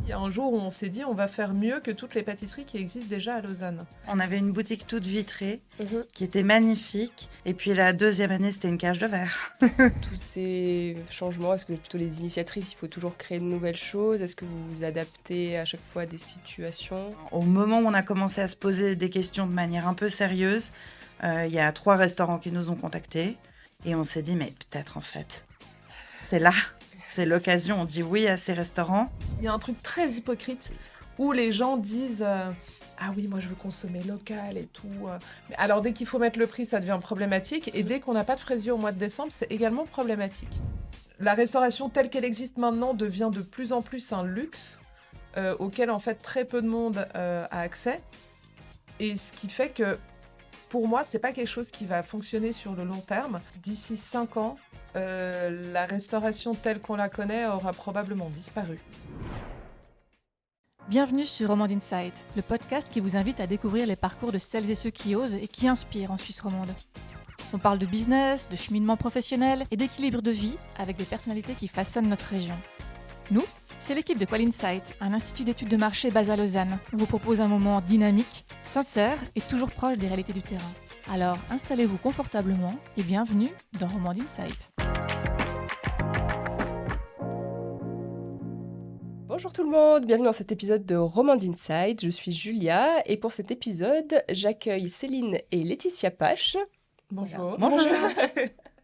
Il y a un jour où on s'est dit on va faire mieux que toutes les pâtisseries qui existent déjà à Lausanne. On avait une boutique toute vitrée Mhm. qui était magnifique. Et puis la deuxième année, c'était une cage de verre. Tous ces changements, est-ce que vous êtes plutôt les initiatrices? Il faut toujours créer de nouvelles choses? Est-ce que vous vous adaptez à chaque fois à des situations? Au moment où on a commencé à se poser des questions de manière un peu sérieuse, il y a 3 restaurants qui nous ont contactés. Et on s'est dit, mais peut-être en fait, c'est là, c'est l'occasion. On dit oui à ces restaurants. Il y a un truc très hypocrite où les gens disent ah oui, moi je veux consommer local et tout. Mais alors dès qu'il faut mettre le prix, ça devient problématique. Et dès qu'on n'a pas de fraisier au mois de décembre, c'est également problématique. La restauration telle qu'elle existe maintenant devient de plus en plus un luxe auquel en fait très peu de monde a accès. Et ce qui fait que pour moi, c'est pas quelque chose qui va fonctionner sur le long terme. D'ici 5 ans, la restauration telle qu'on la connaît aura probablement disparu. Bienvenue sur Romande Insight, le podcast qui vous invite à découvrir les parcours de celles et ceux qui osent et qui inspirent en Suisse romande. On parle de business, de cheminement professionnel et d'équilibre de vie avec des personnalités qui façonnent notre région. Nous, c'est l'équipe de Qual Insight, un institut d'études de marché basé à Lausanne. On vous propose un moment dynamique, sincère et toujours proche des réalités du terrain. Alors installez-vous confortablement et bienvenue dans Romande Insight. Bonjour tout le monde, bienvenue dans cet épisode de Romande Insight. Je suis Julia et pour cet épisode, j'accueille Céline et Laetitia Pache. Bonjour. Bonjour.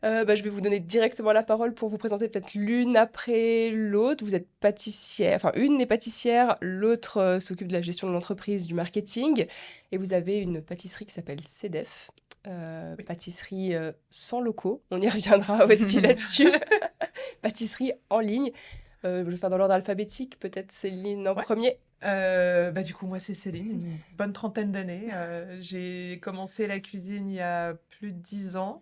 Je vais vous donner directement la parole pour vous présenter peut-être l'une après l'autre. Vous êtes pâtissière, enfin une est pâtissière, l'autre s'occupe de la gestion de l'entreprise, du marketing. Et vous avez une pâtisserie qui s'appelle CEDEF, Oui. pâtisserie sans locaux. On y reviendra aussi là-dessus. Pâtisserie en ligne. Je vais faire dans l'ordre alphabétique, peut-être Céline en Ouais. premier. Du coup, moi, c'est Céline, une bonne trentaine d'années. J'ai commencé la cuisine il y a plus de 10 ans.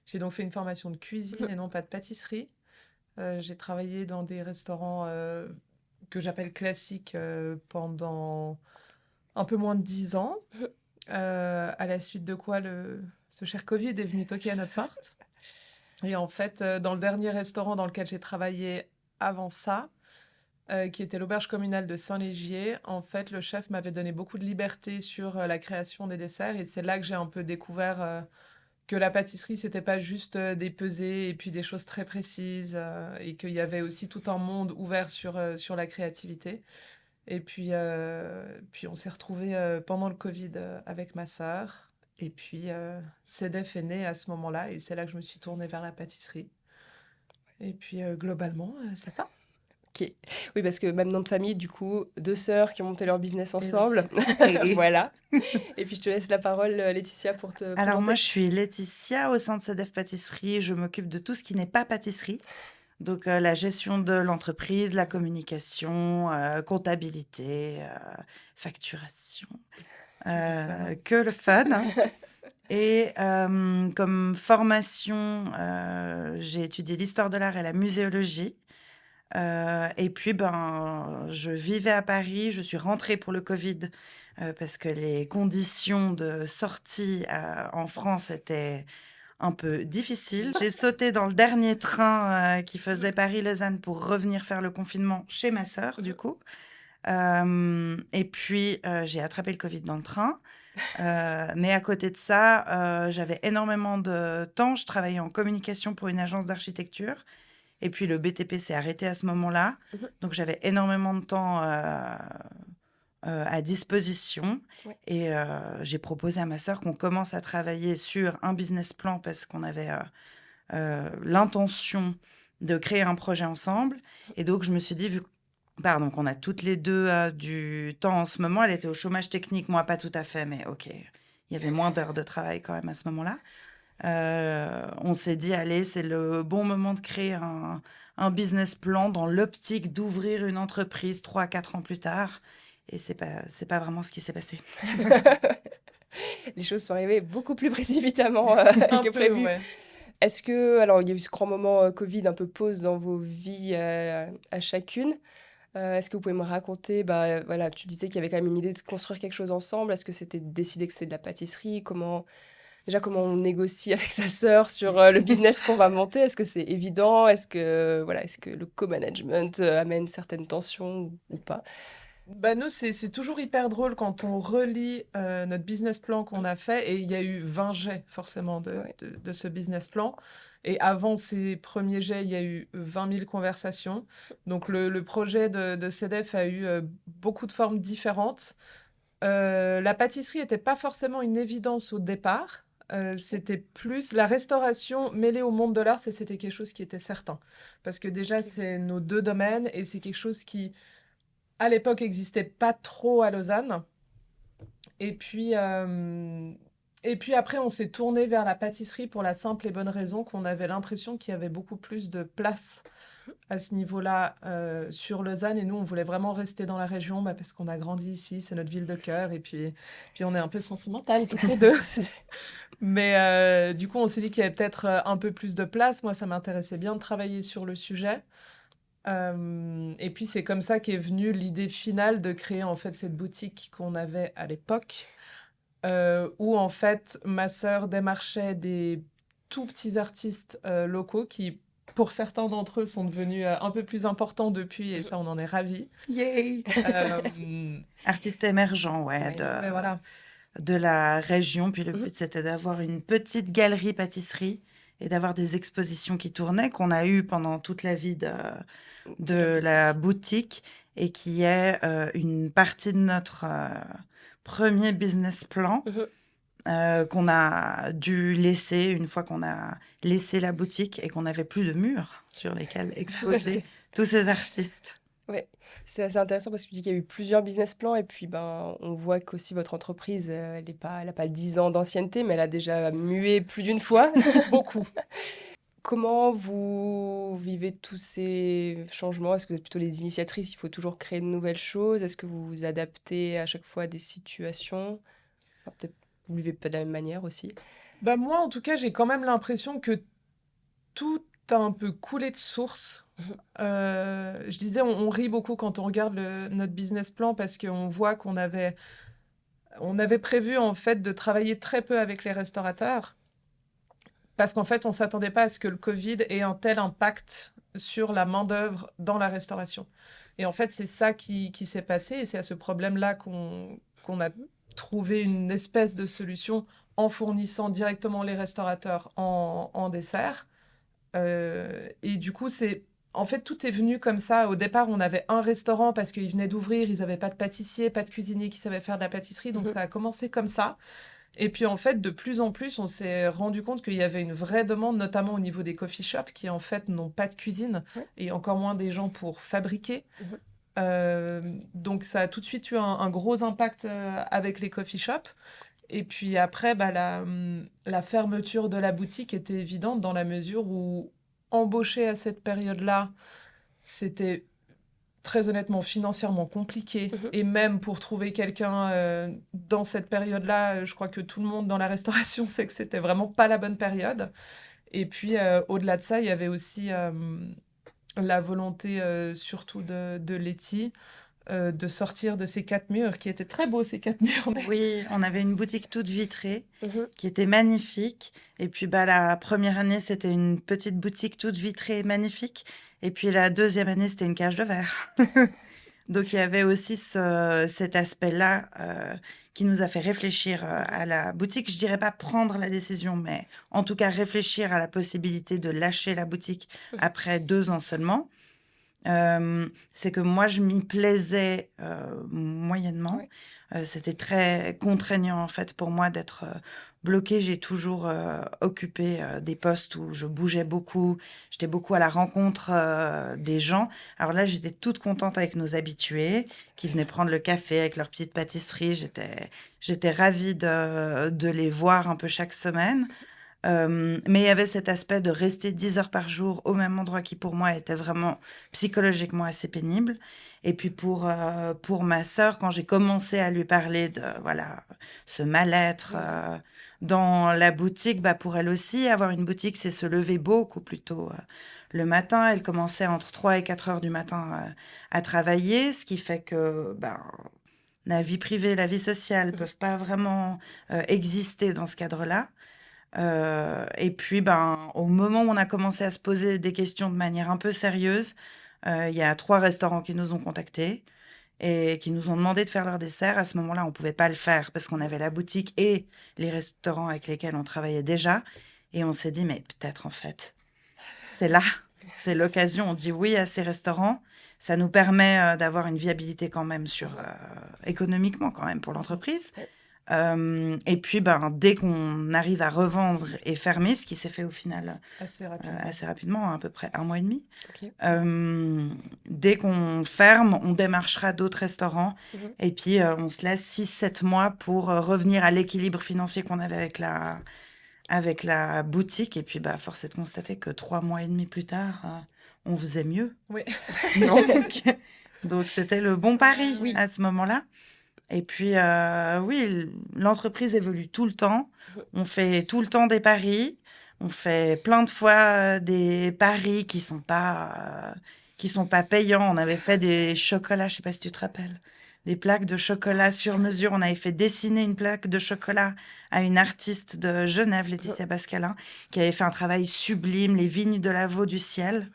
J'ai donc fait une formation de cuisine et non pas de pâtisserie. J'ai travaillé dans des restaurants que j'appelle classiques pendant un peu moins de 10 ans. À la suite de quoi ce cher Covid est venu toquer à notre porte. Et en fait, dans le dernier restaurant dans lequel j'ai travaillé avant ça, qui était l'auberge communale de Saint-Légier, en fait, le chef m'avait donné beaucoup de liberté sur la création des desserts. Et c'est là que j'ai un peu découvert que la pâtisserie, c'était pas juste des pesées et puis des choses très précises, et qu'il y avait aussi tout un monde ouvert sur la créativité. Et puis on s'est retrouvés pendant le Covid avec ma sœur. Et puis CEDEF est né à ce moment-là et c'est là que je me suis tournée vers la pâtisserie. Et puis globalement, c'est ça. Ok. Oui, parce que même nom de famille, du coup, deux sœurs qui ont monté leur business ensemble. Et- Voilà. Et puis je te laisse la parole, Laetitia, pour te Alors présenter. moi, je suis Laetitia au sein de CEDEF Pâtisserie. Je m'occupe de tout ce qui n'est pas pâtisserie. Donc la gestion de l'entreprise, la communication, comptabilité, facturation. Que le fun. Et comme formation, j'ai étudié l'histoire de l'art et la muséologie. Et puis, je vivais à Paris, je suis rentrée pour le Covid parce que les conditions de sortie en France étaient un peu difficiles. J'ai sauté dans le dernier train qui faisait Paris-Lausanne pour revenir faire le confinement chez ma sœur, du coup. Et puis, j'ai attrapé le Covid dans le train. Mais à côté de ça, j'avais énormément de temps. Je travaillais en communication pour une agence d'architecture. Et puis, le BTP s'est arrêté à ce moment-là. Mhm. Donc, j'avais énormément de temps à disposition. Ouais. Et j'ai proposé à ma sœur qu'on commence à travailler sur un business plan parce qu'on avait l'intention de créer un projet ensemble. Et donc, je me suis dit, qu'on a toutes les deux du temps en ce moment. Elle était au chômage technique, moi pas tout à fait, mais ok, il y avait moins d'heures de travail quand même à ce moment-là. On s'est dit, allez, c'est le bon moment de créer un business plan dans l'optique d'ouvrir une entreprise 3-4 ans plus tard. Et c'est pas vraiment ce qui s'est passé. Les choses sont arrivées beaucoup plus précipitamment Un que peu, prévu. ouais. Est-ce que, alors il y a eu ce grand moment Covid un peu pause dans vos vies à chacune. Est-ce que vous pouvez me raconter, voilà, tu disais qu'il y avait quand même une idée de construire quelque chose ensemble. Est-ce que c'était décidé que c'était de la pâtisserie? Comment Déjà, comment on négocie avec sa sœur sur le business qu'on va monter? Est-ce que c'est évident? Est-ce que le co-management amène certaines tensions ou pas? Bah, nous, c'est toujours hyper drôle quand on relit notre business plan qu'on a fait, et il y a eu 20 jets forcément Ouais. de ce business plan. Et avant ces premiers jets, il y a eu 20 000 conversations. Donc le projet de CEDEF a eu beaucoup de formes différentes. La pâtisserie n'était pas forcément une évidence au départ. C'était plus la restauration mêlée au monde de l'art, c'était quelque chose qui était certain. Parce que déjà, Ok. c'est nos deux domaines, et c'est quelque chose qui, à l'époque, n'existait pas trop à Lausanne. Et puis, après, on s'est tourné vers la pâtisserie pour la simple et bonne raison qu'on avait l'impression qu'il y avait beaucoup plus de place à ce niveau-là sur Lausanne. Et nous, on voulait vraiment rester dans la région parce qu'on a grandi ici, c'est notre ville de cœur. Et puis on est un peu sentimental toutes les deux. Mais du coup, on s'est dit qu'il y avait peut-être un peu plus de place. Moi, ça m'intéressait bien de travailler sur le sujet. Et puis, c'est comme ça qu'est venue l'idée finale de créer en fait cette boutique qu'on avait à l'époque, où en fait ma sœur démarchait des tout petits artistes locaux qui, pour certains d'entre eux, sont devenus un peu plus importants depuis, et ça, on en est ravis. Yay! Artiste émergent, ouais, Mais voilà. de la région. Puis le Mhm. but, c'était d'avoir une petite galerie pâtisserie et d'avoir des expositions qui tournaient, qu'on a eues pendant toute la vie de la boutique, et qui est une partie de notre premier business plan Mhm. qu'on a dû laisser une fois qu'on a laissé la boutique et qu'on n'avait plus de murs sur lesquels exposer tous ces artistes. Ouais, c'est assez intéressant parce que tu dis qu'il y a eu plusieurs business plans et puis on voit qu'aussi votre entreprise, elle a pas 10 ans d'ancienneté, mais elle a déjà mué plus d'une fois. Beaucoup. Comment vous vivez tous ces changements? Est-ce que vous êtes plutôt les initiatrices? Il faut toujours créer de nouvelles choses? Est-ce que vous vous adaptez à chaque fois à des situations? Enfin, peut-être vous vivez pas de la même manière aussi. Bah, moi, en tout cas, j'ai quand même l'impression que tout a un peu coulé de source. Mhm. Je disais, on rit beaucoup quand on regarde notre business plan parce qu'on voit qu'on avait prévu en fait de travailler très peu avec les restaurateurs, parce qu'en fait, on s'attendait pas à ce que le Covid ait un tel impact sur la main-d'œuvre dans la restauration. Et en fait, c'est ça qui s'est passé, et c'est à ce problème-là qu'on a trouvé une espèce de solution en fournissant directement les restaurateurs en dessert. Et du coup, en fait, tout est venu comme ça. Au départ, on avait un restaurant parce qu'ils venaient d'ouvrir, ils n'avaient pas de pâtissier, pas de cuisinier qui savait faire de la pâtisserie, donc Mhm. ça a commencé comme ça. Et puis en fait, de plus en plus, on s'est rendu compte qu'il y avait une vraie demande, notamment au niveau des coffee shops, qui en fait n'ont pas de cuisine, Ouais. et encore moins des gens pour fabriquer. Mhm. Donc ça a tout de suite eu un gros impact avec les coffee shops. Et puis après, bah, la fermeture de la boutique était évidente dans la mesure où embaucher à cette période-là, c'était très honnêtement financièrement compliqué. Mhm. Et même pour trouver quelqu'un dans cette période-là, je crois que tout le monde dans la restauration sait que c'était vraiment pas la bonne période. Et puis au-delà de ça, il y avait aussi la volonté surtout de Letty de sortir de ces 4 murs, qui étaient très beaux, ces 4 murs. Oui, on avait une boutique toute vitrée Mhm. qui était magnifique. Et puis bah, la première année, c'était une petite boutique toute vitrée magnifique. Et puis la deuxième année, c'était une cage de verre. Donc il y avait aussi cet aspect-là qui nous a fait réfléchir à la boutique. Je dirais pas prendre la décision, mais en tout cas réfléchir à la possibilité de lâcher la boutique après 2 ans seulement. C'est que moi, je m'y plaisais moyennement. Ouais. C'était très contraignant, en fait, pour moi d'être bloquée. J'ai toujours occupé des postes où je bougeais beaucoup. J'étais beaucoup à la rencontre des gens. Alors là, j'étais toute contente avec nos habitués qui venaient prendre le café avec leur petite pâtisserie. J'étais ravie de les voir un peu chaque semaine. Mais il y avait cet aspect de rester 10 heures par jour au même endroit qui, pour moi, était vraiment psychologiquement assez pénible. Et puis pour ma sœur, quand j'ai commencé à lui parler de voilà, ce mal-être dans la boutique, bah, pour elle aussi, avoir une boutique, c'est se lever beaucoup plus tôt le matin. Elle commençait entre 3 et 4 heures du matin à travailler, ce qui fait que ben, la vie privée et la vie sociale ne peuvent pas vraiment exister dans ce cadre-là. Et puis, au moment où on a commencé à se poser des questions de manière un peu sérieuse, il y a 3 restaurants qui nous ont contactés et qui nous ont demandé de faire leur dessert. À ce moment-là, on ne pouvait pas le faire parce qu'on avait la boutique et les restaurants avec lesquels on travaillait déjà. Et on s'est dit, mais peut-être en fait, c'est là, c'est l'occasion. On dit oui à ces restaurants. Ça nous permet d'avoir une viabilité quand même économiquement quand même pour l'entreprise. Et puis, dès qu'on arrive à revendre et fermer, ce qui s'est fait au final assez rapidement, à peu près 1 mois et demi, Ok. dès qu'on ferme, on démarchera d'autres restaurants. Et puis, on se laisse 6-7 mois pour revenir à l'équilibre financier qu'on avait avec la boutique. Et puis, force est de constater que 3 mois et demi plus tard, on faisait mieux. Oui. Donc, c'était le bon pari Oui. à ce moment-là. Et puis, oui, l'entreprise évolue tout le temps. On fait tout le temps des paris. On fait plein de fois des paris qui sont pas payants. On avait fait des chocolats, je sais pas si tu te rappelles, des plaques de chocolat sur mesure. On avait fait dessiner une plaque de chocolat à une artiste de Genève, Laetitia Pascalin, qui avait fait un travail sublime, les vignes de Lavaux du ciel,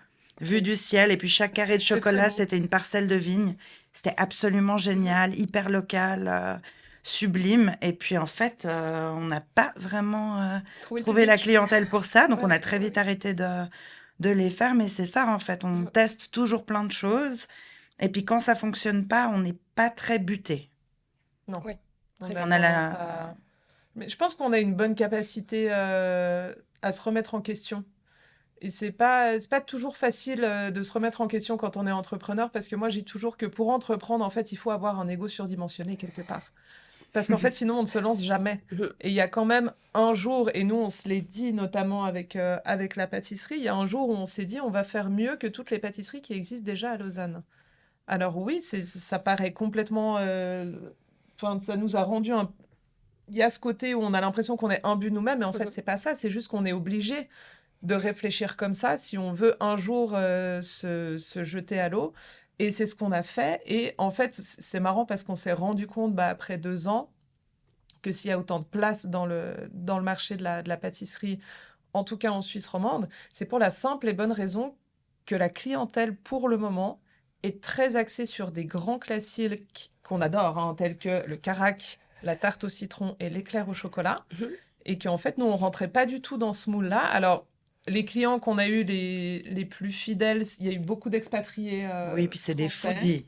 vue du ciel. Et puis, chaque carré de C'est très chocolat, beau. c'était une parcelle de vigne. C'était absolument génial, hyper local, sublime. Et puis, en fait, on n'a pas vraiment trouvé la clientèle pour ça. Donc, on a très vite arrêté de les faire. Mais c'est ça, en fait. On teste toujours plein de choses. Et puis, quand ça fonctionne pas, on n'est pas très buté. Non. Oui. On On a a tendance la- à- Mais je pense qu'on a une bonne capacité à se remettre en question. Et c'est pas toujours facile de se remettre en question quand on est entrepreneur, parce que moi, j'ai toujours que pour entreprendre, en fait, il faut avoir un ego surdimensionné quelque part. Parce qu'en fait, sinon, on ne se lance jamais. Et il y a quand même un jour, et nous, on se l'est dit notamment avec la pâtisserie, il y a un jour où on s'est dit, on va faire mieux que toutes les pâtisseries qui existent déjà à Lausanne. Alors oui, ça paraît complètement... Enfin, ça nous a rendu un... Il y a ce côté où on a l'impression qu'on est imbu nous-mêmes, mais en fait, c'est pas ça. C'est juste qu'on est obligé de réfléchir comme ça si on veut un jour se jeter à l'eau. Et c'est ce qu'on a fait. Et en fait, c'est marrant parce qu'on s'est rendu compte, après 2 ans, que s'il y a autant de place dans le marché de la pâtisserie, en tout cas en Suisse romande, c'est pour la simple et bonne raison que la clientèle, pour le moment, est très axée sur des grands classiques qu'on adore, hein, tels que le carac, la tarte au citron et l'éclair au chocolat. Et qu'en fait, nous, on rentrait pas du tout dans ce moule-là. Alors, les clients qu'on a eus, les plus fidèles, il y a eu beaucoup d'expatriés Oui, puis c'est des français. foodies.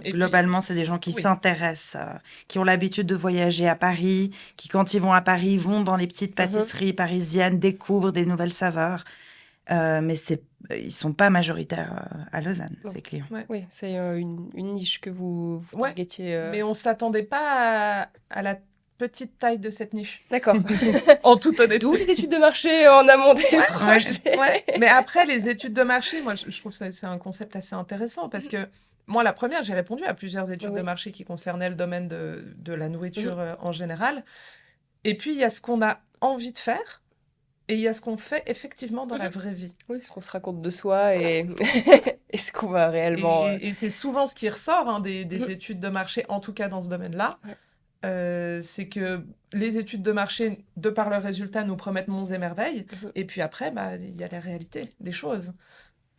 Et Globalement, c'est des gens qui oui. s'intéressent, qui ont l'habitude de voyager à Paris, qui, quand ils vont à Paris, vont dans les petites pâtisseries parisiennes, découvrent des nouvelles saveurs. Mais ils ne sont pas majoritaires à Lausanne, Non. ces clients. Oui, c'est une niche que vous Ouais, targetiez. Mais on ne s'attendait pas à la petite taille de cette niche. D'accord. En toute honnêteté. D'où les études de marché en amont des projets. Ouais. Mais après, les études de marché, moi, je trouve que c'est un concept assez intéressant parce que moi, la première, j'ai répondu à plusieurs études de marché qui concernaient le domaine de la nourriture en général. Et puis, il y a ce qu'on a envie de faire et il y a ce qu'on fait effectivement dans la vraie vie. Oui, ce qu'on se raconte de soi et, et ce qu'on va réellement. Et c'est souvent ce qui ressort des études de marché, en tout cas dans ce domaine-là. C'est que les études de marché, de par leurs résultats, nous promettent monts et merveilles. Et puis après, il y a la réalité des choses.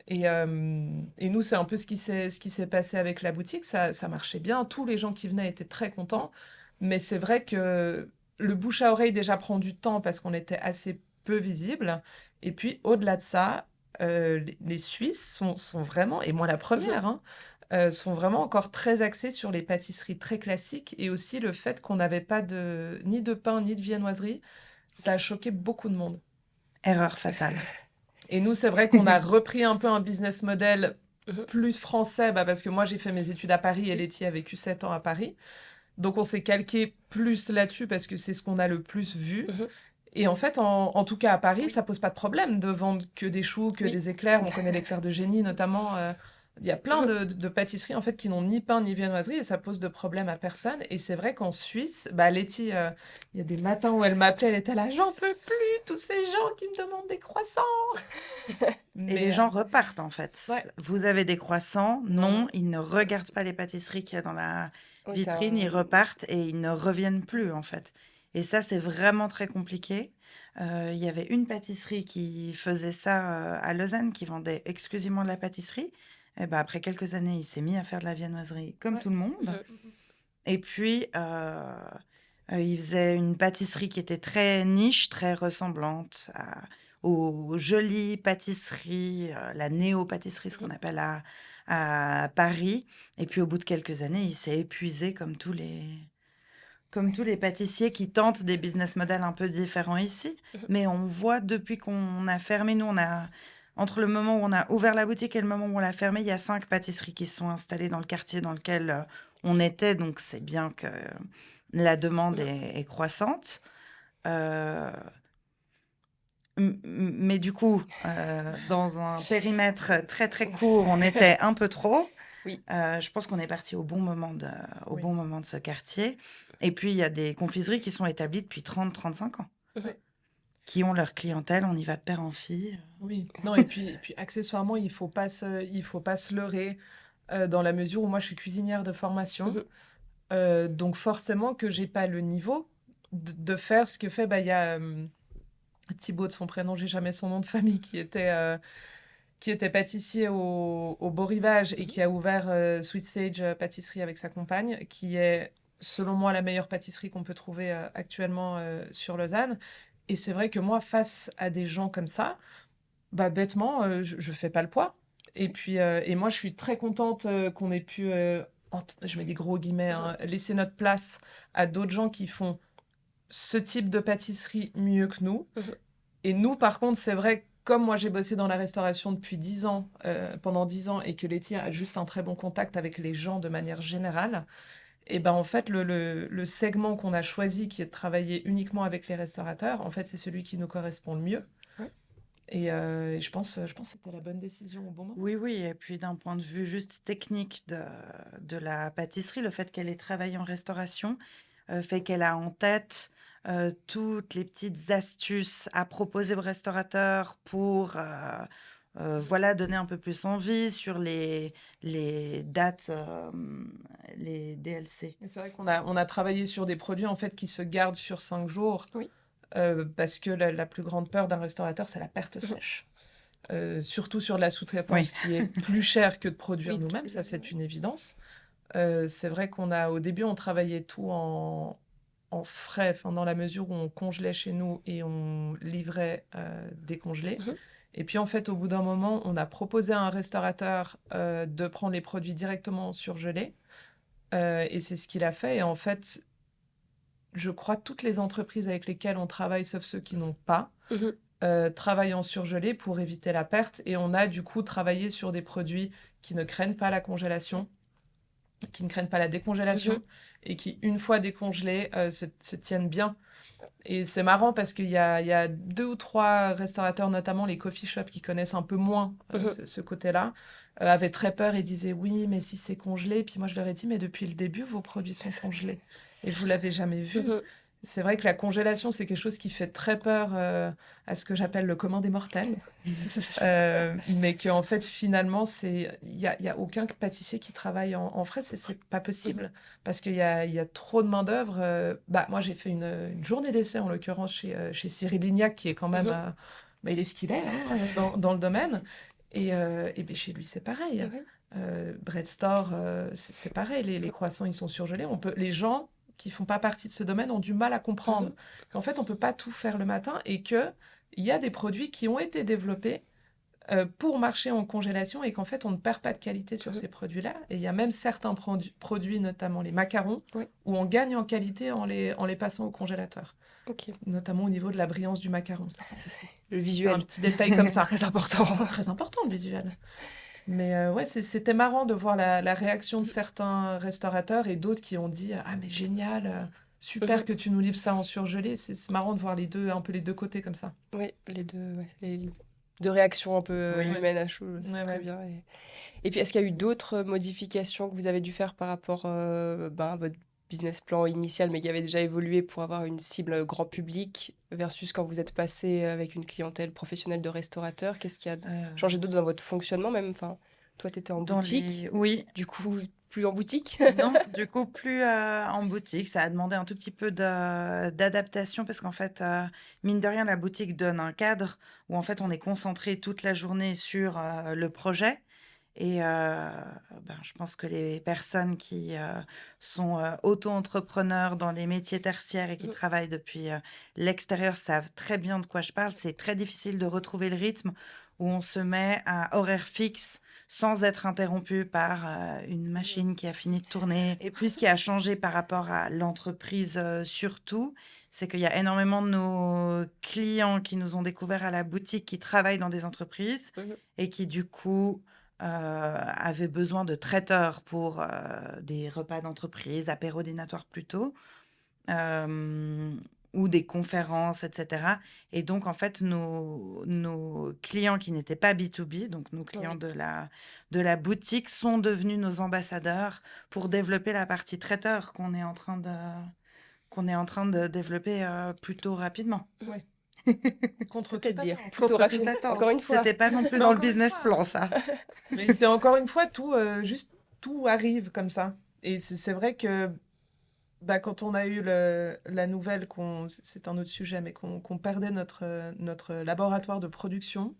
Et nous, c'est un peu ce qui s'est passé avec la boutique. Ça marchait bien. Tous les gens qui venaient étaient très contents. Mais c'est vrai que le bouche à oreille déjà prend du temps parce qu'on était assez peu visible. Et puis, au-delà de ça, les Suisses sont vraiment, et moi la première, sont vraiment encore très axés sur les pâtisseries très classiques et aussi le fait qu'on n'avait pas ni de pain ni de viennoiserie. Ça a choqué beaucoup de monde. Erreur fatale. Et nous, c'est vrai qu'on a repris un peu un business model plus français, parce que moi, j'ai fait mes études à Paris et Letty a vécu 7 ans à Paris. Donc, on s'est calqué plus là-dessus parce que c'est ce qu'on a le plus vu. Et en fait, en tout cas à Paris, ça pose pas de problème de vendre que des choux, que des éclairs. On connaît l'éclair de génie notamment. Il y a plein de pâtisseries en fait qui n'ont ni pain ni viennoiserie et ça pose de problème à personne. Et c'est vrai qu'en Suisse, Letty, il y a des matins où elle m'appelait, elle était là, j'en peux plus, tous ces gens qui me demandent des croissants. Et les gens repartent en fait. Ouais. Vous avez des croissants? Non, ils ne regardent pas les pâtisseries qu'il y a dans la vitrine, ils repartent et ils ne reviennent plus en fait. Et ça, c'est vraiment très compliqué. Il y avait une pâtisserie qui faisait ça à Lausanne, qui vendait exclusivement de la pâtisserie. Et ben, après quelques années, il s'est mis à faire de la viennoiserie comme Ouais. tout le monde. Mhm. Et puis, il faisait une pâtisserie qui était très niche, très ressemblante aux jolies pâtisseries, la néo-pâtisserie, ce qu'on appelle à Paris. Et puis, au bout de quelques années, il s'est épuisé comme tous les pâtissiers qui tentent des business models un peu différents ici. Mais on voit depuis qu'on a fermé, nous, entre le moment où on a ouvert la boutique et le moment où on l'a fermée, il y a 5 pâtisseries qui se sont installées dans le quartier dans lequel on était. Donc, c'est bien que la demande est croissante. Mais du coup, dans un périmètre très, très court, on était un peu trop. Oui. Je pense qu'on est parti au bon moment Oui. bon moment de ce quartier. Et puis, il y a des confiseries qui sont établies depuis 30-35 ans, Ouais. qui ont leur clientèle, on y va de père en fille. Oui, non, et puis accessoirement, il faut pas se leurrer dans la mesure où moi je suis cuisinière de formation. Donc forcément que j'ai pas le niveau de faire ce que fait, il y a Thibaut de son prénom, j'ai jamais son nom de famille, qui était pâtissier au Beau Rivage et qui a ouvert Sweet Sage Pâtisserie avec sa compagne, qui est selon moi la meilleure pâtisserie qu'on peut trouver actuellement sur Lausanne. Et c'est vrai que moi, face à des gens comme ça, bêtement, je fais pas le poids. Et puis, et moi, je suis très contente qu'on ait pu, je mets des gros guillemets, hein, laisser notre place à d'autres gens qui font ce type de pâtisserie mieux que nous. Et nous, par contre, c'est vrai, comme moi, j'ai bossé dans la restauration depuis 10 ans, pendant 10 ans, et que Letty a juste un très bon contact avec les gens de manière générale, et ben en fait, le segment qu'on a choisi, qui est de travailler uniquement avec les restaurateurs, en fait, c'est celui qui nous correspond le mieux. Et je pense que c'était la bonne décision au bon moment. Oui, oui. Et puis, d'un point de vue juste technique de la pâtisserie, le fait qu'elle ait travaillé en restauration fait qu'elle a en tête toutes les petites astuces à proposer aux restaurateurs pour voilà, donner un peu plus envie sur les dates, les DLC. Et c'est vrai qu'on a travaillé sur des produits en fait qui se gardent sur 5 jours. Oui. Parce que la plus grande peur d'un restaurateur, c'est la perte sèche. Surtout sur de la sous-traitance qui est plus chère que de produire nous-mêmes, ça c'est une évidence. C'est vrai au début, on travaillait tout en frais, dans la mesure où on congelait chez nous et on livrait décongelé. Et puis en fait, au bout d'un moment, on a proposé à un restaurateur de prendre les produits directement surgelés. Et c'est ce qu'il a fait. Et en fait, je crois toutes les entreprises avec lesquelles on travaille, sauf ceux qui n'ont pas, travaillent en surgelé pour éviter la perte. Et on a du coup travaillé sur des produits qui ne craignent pas la congélation, qui ne craignent pas la décongélation, et qui, une fois décongelés, se tiennent bien. Et c'est marrant parce qu'il y a 2 ou 3 restaurateurs, notamment les coffee shops, qui connaissent un peu moins ce côté-là, avaient très peur et disaient « Oui, mais si c'est congelé », puis moi je leur ai dit « Mais depuis le début, vos produits sont congelés et vous l'avez jamais vu ». C'est vrai que la congélation, c'est quelque chose qui fait très peur à ce que j'appelle le commun des mortels. Mais qu'en fait, finalement, il y a aucun pâtissier qui travaille en frais, c'est pas possible. Parce qu'il y a trop de main-d'œuvre. Moi, j'ai fait une journée d'essai, en l'occurrence, chez Cyril Lignac, qui est quand même... il est ce qu'il est dans le domaine. Et chez lui, c'est pareil. Bread Store, c'est pareil. Les croissants, ils sont surgelés. Les gens qui font pas partie de ce domaine ont du mal à comprendre qu'en fait, on peut pas tout faire le matin et qu'il y a des produits qui ont été développés pour marcher en congélation et qu'en fait, on ne perd pas de qualité sur ces produits-là. Et il y a même certains produits, notamment les macarons, où on gagne en qualité en les passant au congélateur. Notamment au niveau de la brillance du macaron. Ça, le visuel. Un petit détail comme ça. Très important. Très important, le visuel. Mais c'était marrant de voir la réaction de certains restaurateurs et d'autres qui ont dit « Ah, mais génial, super que tu nous livres ça en surgelé ». C'est marrant de voir un peu les deux côtés comme ça. Oui, les deux réactions un peu humaines à chaud, c'est très bien. Et puis, est-ce qu'il y a eu d'autres modifications que vous avez dû faire par rapport à votre business plan initial, mais qui avait déjà évolué pour avoir une cible grand public versus quand vous êtes passé avec une clientèle professionnelle de restaurateur? Qu'est-ce qui a changé d'autre dans votre fonctionnement même? Enfin, toi, tu étais en boutique. Oui. Du coup, plus en boutique. Non, du coup, plus en boutique. Ça a demandé un tout petit peu d'adaptation parce qu'en fait, mine de rien, la boutique donne un cadre où en fait, on est concentré toute la journée sur le projet. Et je pense que les personnes qui sont auto-entrepreneurs dans les métiers tertiaires et qui travaillent depuis l'extérieur savent très bien de quoi je parle. C'est très difficile de retrouver le rythme où on se met à horaire fixe sans être interrompu par une machine qui a fini de tourner. Et puis, ce qui a changé par rapport à l'entreprise surtout, c'est qu'il y a énormément de nos clients qui nous ont découvert à la boutique, qui travaillent dans des entreprises et qui, du coup, avaient besoin de traiteurs pour des repas d'entreprise, apéros dînatoires plutôt, ou des conférences, etc. Et donc, en fait, nos clients qui n'étaient pas B2B, donc nos clients de la boutique, sont devenus nos ambassadeurs pour développer la partie traiteur qu'on est en train de développer plutôt rapidement. Oui. Contre toute C'est-à-dire, attente. plutôt Contre toute rapide. attente. Encore une fois. C'était pas non plus Mais dans le encore une business fois. plan, ça. Mais c'est encore une fois tout, juste tout arrive comme ça. Et c'est vrai que quand on a eu la nouvelle c'est un autre sujet, mais qu'on perdait notre laboratoire de production,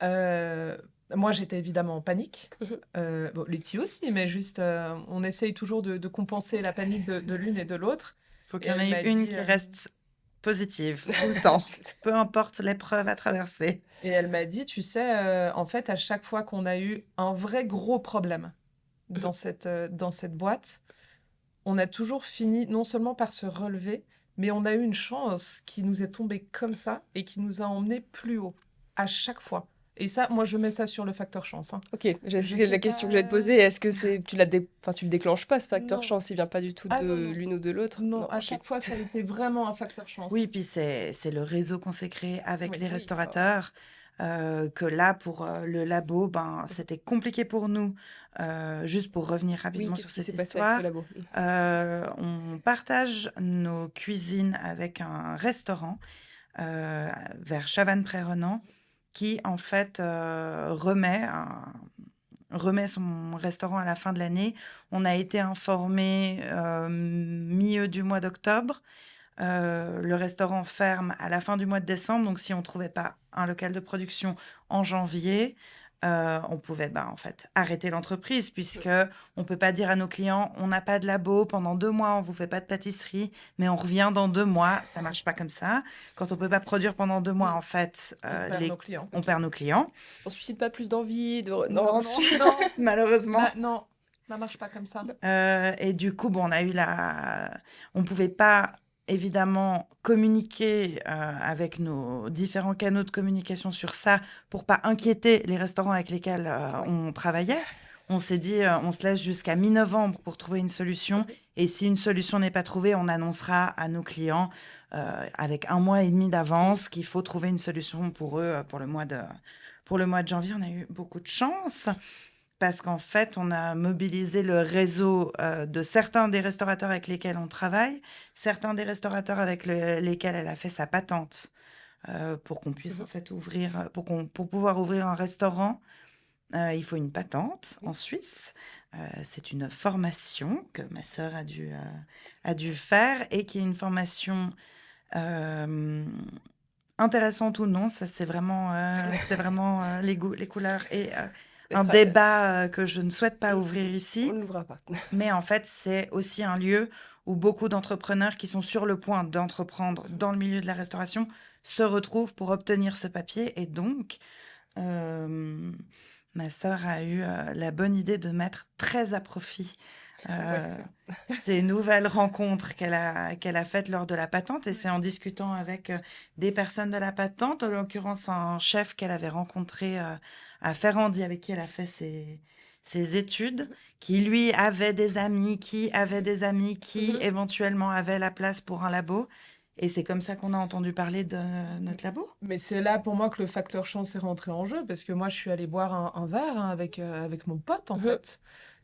moi j'étais évidemment en panique. Letty aussi, mais juste on essaye toujours de compenser la panique de l'une et de l'autre. Il faut Et qu'il y en elle ait m'a une dit, qui reste positive tout le temps, peu importe l'épreuve à traverser. Et elle m'a dit, tu sais, en fait, à chaque fois qu'on a eu un vrai gros problème dans cette boîte, on a toujours fini non seulement par se relever, mais on a eu une chance qui nous est tombée comme ça et qui nous a emmenés plus haut, à chaque fois. Et ça, moi, je mets ça sur le facteur chance. Hein. Ok, Je c'est sais la question que pas. j'allais te poser. Est-ce que tu le déclenches pas, ce facteur Non. chance? Il vient pas du tout Ah, de non, non. l'une ou de l'autre? Non, à ok. chaque fois, ça a été vraiment un facteur chance. Oui, puis c'est le réseau qu'on s'est créé avec Oui, les oui. restaurateurs. Que là, pour le labo, c'était compliqué pour nous. Juste pour revenir Oui, rapidement sur qu'est-ce qui s'est cette passé avec ce histoire, labo? on partage nos cuisines avec un restaurant vers Chavannes-Pré-Renan qui, en fait, remet son restaurant à la fin de l'année. On a été informés milieu du mois d'octobre. Le restaurant ferme à la fin du mois de décembre. Donc, si on ne trouvait pas un local de production en janvier, on pouvait en fait arrêter l'entreprise puisque on peut pas dire à nos clients on n'a pas de labo pendant 2 mois, on vous fait pas de pâtisserie, mais on revient dans 2 mois. Ça marche pas comme ça. Quand on peut pas produire pendant 2 mois, en fait, On perd nos clients. on perd nos clients. On suscite pas plus d'envie de... Non, malheureusement. Non, ça marche pas comme ça. Et du coup, on a eu on pouvait pas évidemment communiquer avec nos différents canaux de communication sur ça pour pas inquiéter les restaurants avec lesquels on travaillait. On s'est dit, on se laisse jusqu'à mi-novembre pour trouver une solution. Et si une solution n'est pas trouvée, on annoncera à nos clients avec 1 mois et demi d'avance qu'il faut trouver une solution pour eux pour le mois de janvier. On a eu beaucoup de chance. Parce qu'en fait, on a mobilisé le réseau de certains des restaurateurs avec lesquels on travaille, certains des restaurateurs avec lesquels elle a fait sa patente pour qu'on puisse en fait ouvrir, pour pouvoir ouvrir un restaurant. Il faut une patente en Suisse. C'est une formation que ma sœur a dû faire et qui est une formation intéressante ou non. Ça, c'est vraiment les goûts, les couleurs et un débat que je ne souhaite pas ouvrir ici. On ne l'ouvrira pas. Mais en fait, c'est aussi un lieu où beaucoup d'entrepreneurs qui sont sur le point d'entreprendre dans le milieu de la restauration se retrouvent pour obtenir ce papier. Et donc, ma sœur a eu la bonne idée de mettre très à profit ces nouvelles rencontres qu'elle a faites lors de la patente. Et c'est en discutant avec des personnes de la patente, en l'occurrence un chef qu'elle avait rencontré à Ferrandi, avec qui elle a fait ses études, qui lui avait des amis, qui éventuellement avaient la place pour un labo. Et c'est comme ça qu'on a entendu parler de notre labo. Mais c'est là pour moi que le facteur chance est rentré en jeu, parce que moi je suis allée boire un verre avec mon pote en fait.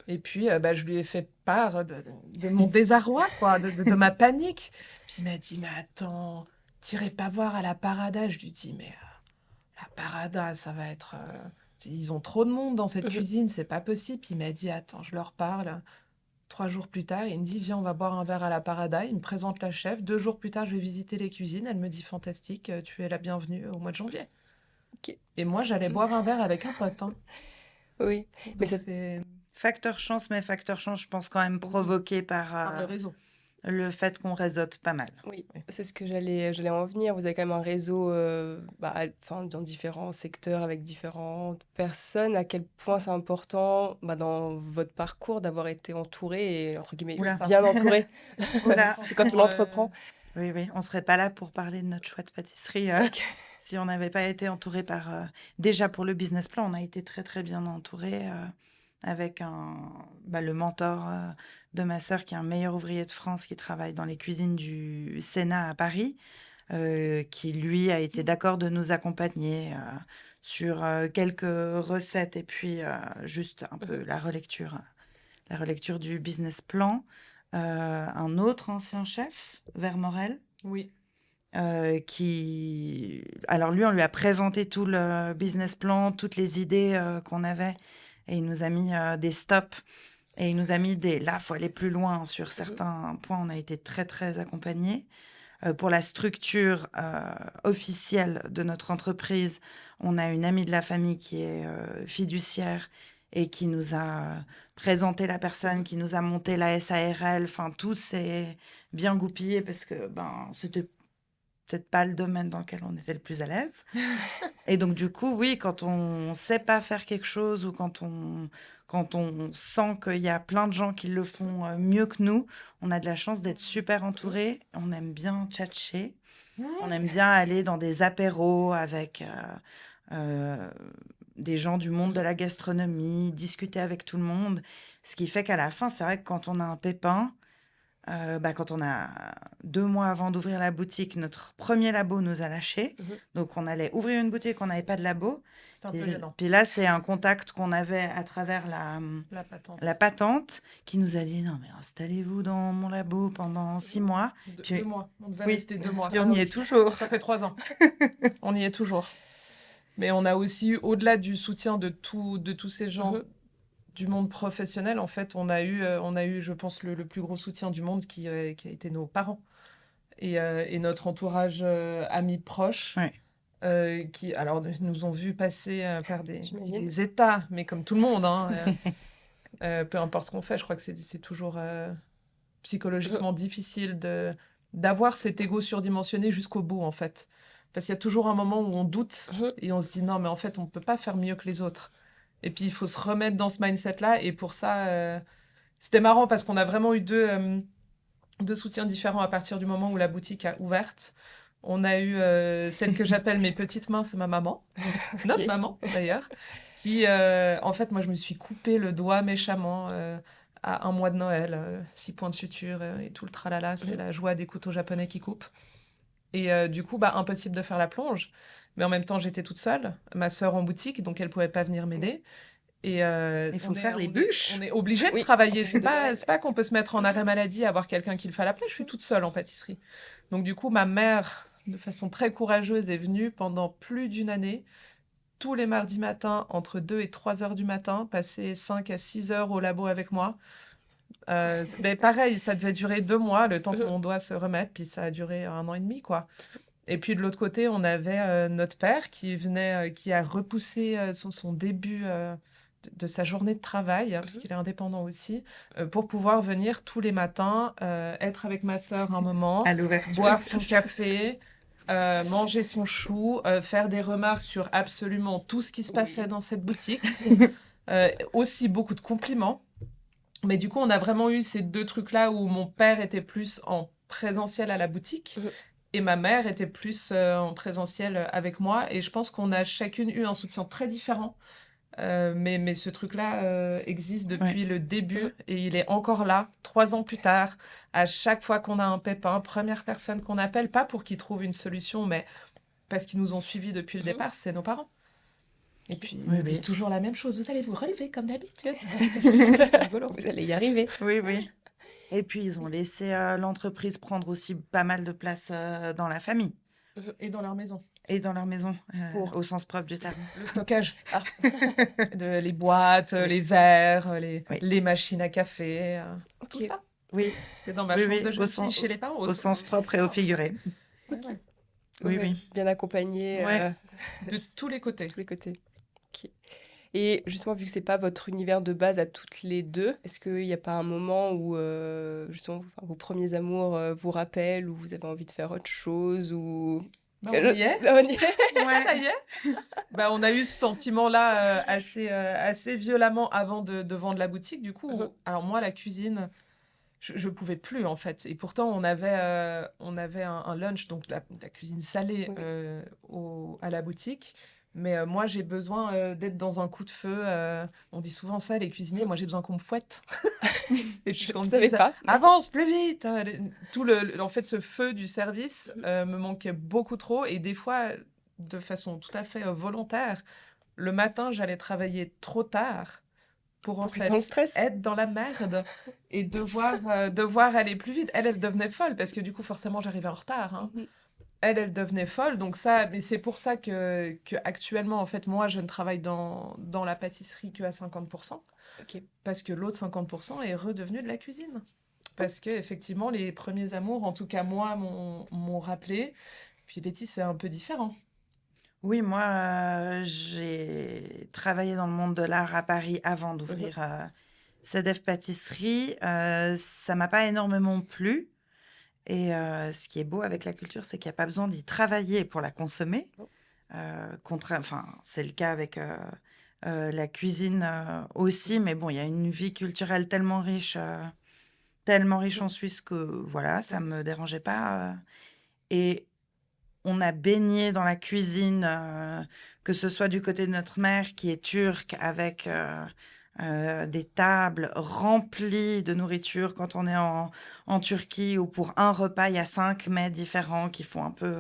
Et puis je lui ai fait part de mon désarroi, quoi, de ma panique. Puis il m'a dit, mais attends, t'irais pas voir à la Parada? Je lui dis, mais la Parada, ça va être ils ont trop de monde dans cette cuisine, c'est pas possible. Puis il m'a dit, attends, je leur parle. 3 jours plus tard, il me dit, viens, on va boire un verre à la Parada. Il me présente la chef. 2 jours plus tard, je vais visiter les cuisines. Elle me dit, fantastique, tu es la bienvenue au mois de janvier. Ok. Et moi, j'allais boire un verre avec un pote. Hein. Oui, mais Donc, ça- c'est Facteur chance, mais facteur chance, je pense quand même provoqué par par le réseau. le fait qu'on réseaute pas mal. oui, Oui. c'est ce que j'allais en venir. Vous avez quand même un réseau enfin, dans différents secteurs avec différentes personnes. À quel point c'est important dans votre parcours d'avoir été entouré et, entre guillemets, Oula. bien entouré. Oula. C'est quand on Ouais. entreprend. Oui, oui, on serait pas là pour parler de notre chouette pâtisserie si on n'avait pas été entouré par... Déjà pour le business plan, on a été très très bien entouré avec le mentor de ma sœur qui est un meilleur ouvrier de France qui travaille dans les cuisines du Sénat à Paris, qui lui a été d'accord de nous accompagner sur quelques recettes et puis juste un peu la relecture du business plan. Un autre ancien chef, Vermorel, Oui. qui... Alors lui, on lui a présenté tout le business plan, toutes les idées qu'on avait, et il nous a mis des stops, et il nous a mis des... Là, il faut aller plus loin sur certains points, on a été très, très accompagnés. Pour la structure officielle de notre entreprise, on a une amie de la famille qui est fiduciaire et qui nous a présenté la personne, qui nous a monté la SARL. Enfin, tout s'est bien goupillé parce que c'était peut-être pas le domaine dans lequel on était le plus à l'aise. Et donc, du coup, oui, quand on sait pas faire quelque chose ou quand on sent qu'il y a plein de gens qui le font mieux que nous, on a de la chance d'être super entouré. On aime bien tchatcher. On aime bien aller dans des apéros avec des gens du monde de la gastronomie, discuter avec tout le monde. Ce qui fait qu'à la fin, c'est vrai que quand on a un pépin, quand on a 2 mois avant d'ouvrir la boutique, notre premier labo nous a lâchés. Donc, on allait ouvrir une boutique, on n'avait pas de labo. C'est un peu gênant. Puis là, c'est un contact qu'on avait à travers La patente. la patente qui nous a dit, non, mais installez-vous dans mon labo pendant 6 mois. Puis- 2 mois. On devait Oui. rester 2 mois. Et on y est toujours. Ça fait 3 ans. On y est toujours. Mais on a aussi eu, au-delà du soutien de tous ces gens du monde professionnel, en fait, on a eu, je pense, le plus gros soutien du monde qui a été nos parents et notre entourage amis proches. Ouais. Qui alors nous ont vu passer par J'imagine. des états, mais comme tout le monde, hein, peu importe ce qu'on fait, je crois que c'est toujours psychologiquement difficile d'avoir cet ego surdimensionné jusqu'au bout, en fait. Parce qu'il y a toujours un moment où on doute et on se dit non, mais en fait, on ne peut pas faire mieux que les autres. Et puis, il faut se remettre dans ce mindset-là. Et pour ça, c'était marrant parce qu'on a vraiment eu deux soutiens différents à partir du moment où la boutique a ouverte. On a eu celle que j'appelle mes petites mains, c'est ma maman, notre maman d'ailleurs, qui, en fait, moi, je me suis coupé le doigt méchamment à 1 mois de Noël, 6 points de suture et tout le tralala, c'est la joie des couteaux japonais qui coupent. Et du coup, impossible de faire la plonge. Mais en même temps, j'étais toute seule, ma sœur en boutique, donc elle ne pouvait pas venir m'aider. Et Il faut faire les bûches. On est obligé de travailler. C'est pas qu'on peut se mettre en arrêt maladie, avoir quelqu'un qui le fait à la place. Je suis toute seule en pâtisserie. Donc du coup, ma mère, de façon très courageuse, est venue pendant plus d'1 année, tous les mardis matins, entre 2 et 3 heures du matin, passer 5 à 6 heures au labo avec moi. Mais pareil, ça devait durer 2 mois, le temps que mon doigt se remette, puis ça a duré 1 an et demi, quoi. Et puis de l'autre côté, on avait notre père qui venait, qui a repoussé son début de sa journée de travail, parce qu'il est indépendant aussi, pour pouvoir venir tous les matins, être avec ma sœur un moment, À l'ouverture. boire son café, manger son chou, faire des remarques sur absolument tout ce qui se passait dans cette boutique. Aussi beaucoup de compliments. Mais du coup, on a vraiment eu ces 2 trucs-là où mon père était plus en présentiel à la boutique et ma mère était plus en présentiel avec moi. Et je pense qu'on a chacune eu un soutien très différent. Mais ce truc-là existe depuis le début et il est encore là, 3 ans plus tard. À chaque fois qu'on a un pépin, première personne qu'on appelle, pas pour qu'ils trouvent une solution, mais parce qu'ils nous ont suivis depuis le départ, c'est nos parents. Et puis, ils nous disent toujours la même chose. Vous allez vous relever comme d'habitude. C'est rigolo. Vous allez y arriver. Oui, oui. Et puis, ils ont laissé l'entreprise prendre aussi pas mal de place dans la famille. Et dans leur maison. Et dans leur maison, Pour au sens propre du terme. Le stockage. Ah. Les boîtes, Oui. les verres, Oui. les machines à café, tout Ok. ça. Oui, C'est dans ma Oui, chambre oui, de au jeune fille sens- chez les parents. au sens propre et au figuré. Ouais, ouais. Oui, Ouais, oui. bien accompagné Ouais. De tous les côtés. tous les côtés. Ok. Et justement, vu que c'est pas votre univers de base à toutes les deux, est-ce qu'il n'y a pas un moment où justement vos premiers amours vous rappellent, ou vous avez envie de faire autre chose, ou Bah, on y est. On y est. Ouais. Ça y est. Bah, on a eu ce sentiment-là assez violemment avant de vendre la boutique. Du coup, Mhm. alors moi, la cuisine, je pouvais plus en fait. Et pourtant, on avait un lunch, donc la cuisine salée Oui. à la boutique. Mais moi, j'ai besoin d'être dans un coup de feu. On dit souvent ça, les cuisiniers. Moi, j'ai besoin qu'on me fouette. Et puis Je qu'on ne me savais dise, pas. avance plus vite. En fait, ce feu du service me manquait beaucoup trop. Et des fois, de façon tout à fait volontaire, le matin, j'allais travailler trop tard pour en Pour être dans le fait stress. être dans la merde et devoir aller plus vite. Elle devenait folle parce que du coup, forcément, j'arrivais en retard, hein. Mhm. Elle devenait folle. Donc ça, mais c'est pour ça que actuellement, en fait, moi, je ne travaille dans la pâtisserie que à 50%. Ok. Parce que l'autre 50% est redevenu de la cuisine. Parce que effectivement, les premiers amours, en tout cas moi, m'ont rappelé. Puis Letty, c'est un peu différent. Oui, moi, j'ai travaillé dans le monde de l'art à Paris avant d'ouvrir CEDEF Pâtisserie. Ça m'a pas énormément plu. Et ce qui est beau avec la culture, c'est qu'il n'y a pas besoin d'y travailler pour la consommer. Oh. Enfin, c'est le cas avec la cuisine aussi, mais bon, il y a une vie culturelle tellement riche en Suisse que voilà, ça me dérangeait pas. Et on a baigné dans la cuisine, que ce soit du côté de notre mère qui est turque, avec des tables remplies de nourriture quand on est en Turquie, ou pour un repas, il y a 5 mets différents qui font un peu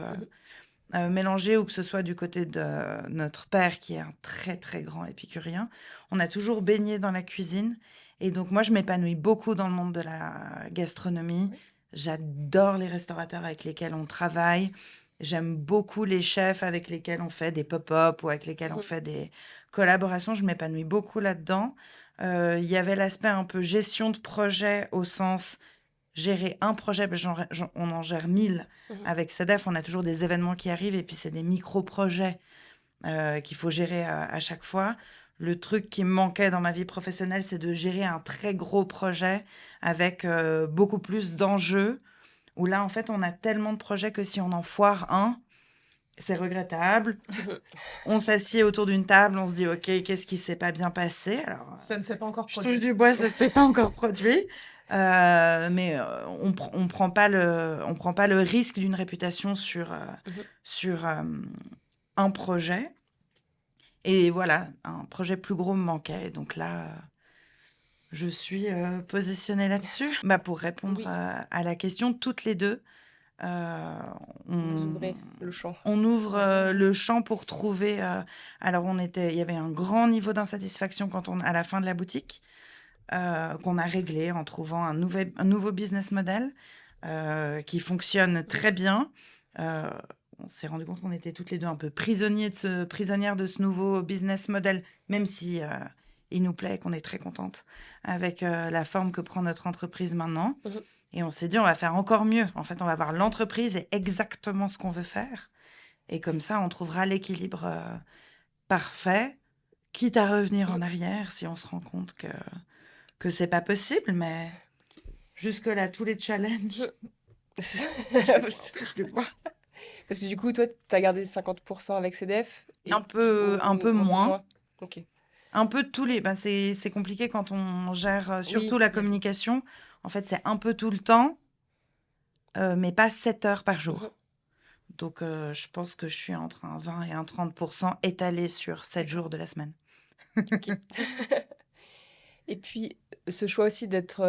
mélanger, ou que ce soit du côté de notre père qui est un très très grand épicurien. On a toujours baigné dans la cuisine. Et donc moi, je m'épanouis beaucoup dans le monde de la gastronomie. Oui. J'adore les restaurateurs avec lesquels on travaille. J'aime beaucoup les chefs avec lesquels on fait des pop-up ou avec lesquels on Mhm. fait des collaborations. Je m'épanouis beaucoup là-dedans. Il y avait l'aspect un peu gestion de projet, au sens gérer un projet, parce que on en gère 1000 Mhm. avec CEDEF. On a toujours des événements qui arrivent et puis c'est des micro-projets qu'il faut gérer à chaque fois. Le truc qui me manquait dans ma vie professionnelle, c'est de gérer un très gros projet avec beaucoup plus d'enjeux, où là, en fait, on a tellement de projets que si on en foire un, c'est regrettable. On s'assied autour d'une table, on se dit, OK, qu'est-ce qui s'est pas bien passé? Alors, Ça ne s'est pas encore je touche produit. du bois, ça s'est pas encore produit. Mais on prend pas le risque d'une réputation sur un projet. Et voilà, un projet plus gros me manquait. Donc là, je suis positionnée là-dessus. Bah, pour répondre Oui. à la question, toutes les deux, Vous ouvrez le champ. on ouvre le champ pour trouver. Alors, il y avait un grand niveau d'insatisfaction à la fin de la boutique, qu'on a réglé en trouvant un nouveau business model qui fonctionne très bien. On s'est rendu compte qu'on était toutes les deux un peu prisonnières de ce nouveau business model, même si il nous plaît et qu'on est très contente avec la forme que prend notre entreprise maintenant. Mhm. Et on s'est dit, on va faire encore mieux. En fait, on va voir l'entreprise et exactement ce qu'on veut faire. Et comme ça, on trouvera l'équilibre parfait, quitte à revenir en arrière si on se rend compte que c'est pas possible. Mais jusque-là, tous les challenges, je les vois. Parce que du coup, toi, tu as gardé 50% avec CEDEF. Et Un peu moins. Ok. Un peu tous les... Ben c'est compliqué quand on gère surtout la communication. En fait, c'est un peu tout le temps, mais pas 7 heures par jour. Mhm. Donc, je pense que je suis entre un 20 et un 30% étalé sur 7 jours de la semaine. Et puis, ce choix aussi d'être,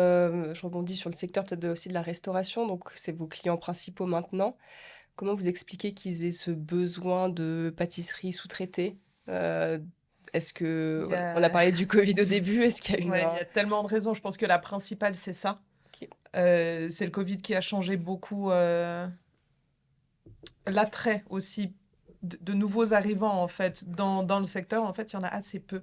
je rebondis sur le secteur peut-être aussi de la restauration, donc c'est vos clients principaux maintenant. Comment vous expliquez qu'ils aient ce besoin de pâtisserie sous-traitée? Est-ce que... Il y a- On a parlé du Covid au début, est-ce qu'il y a Ouais, il y a tellement de raisons. Je pense que la principale, c'est ça. Ok. C'est le Covid qui a changé beaucoup l'attrait aussi de nouveaux arrivants, en fait. Dans le secteur, en fait, il y en a assez peu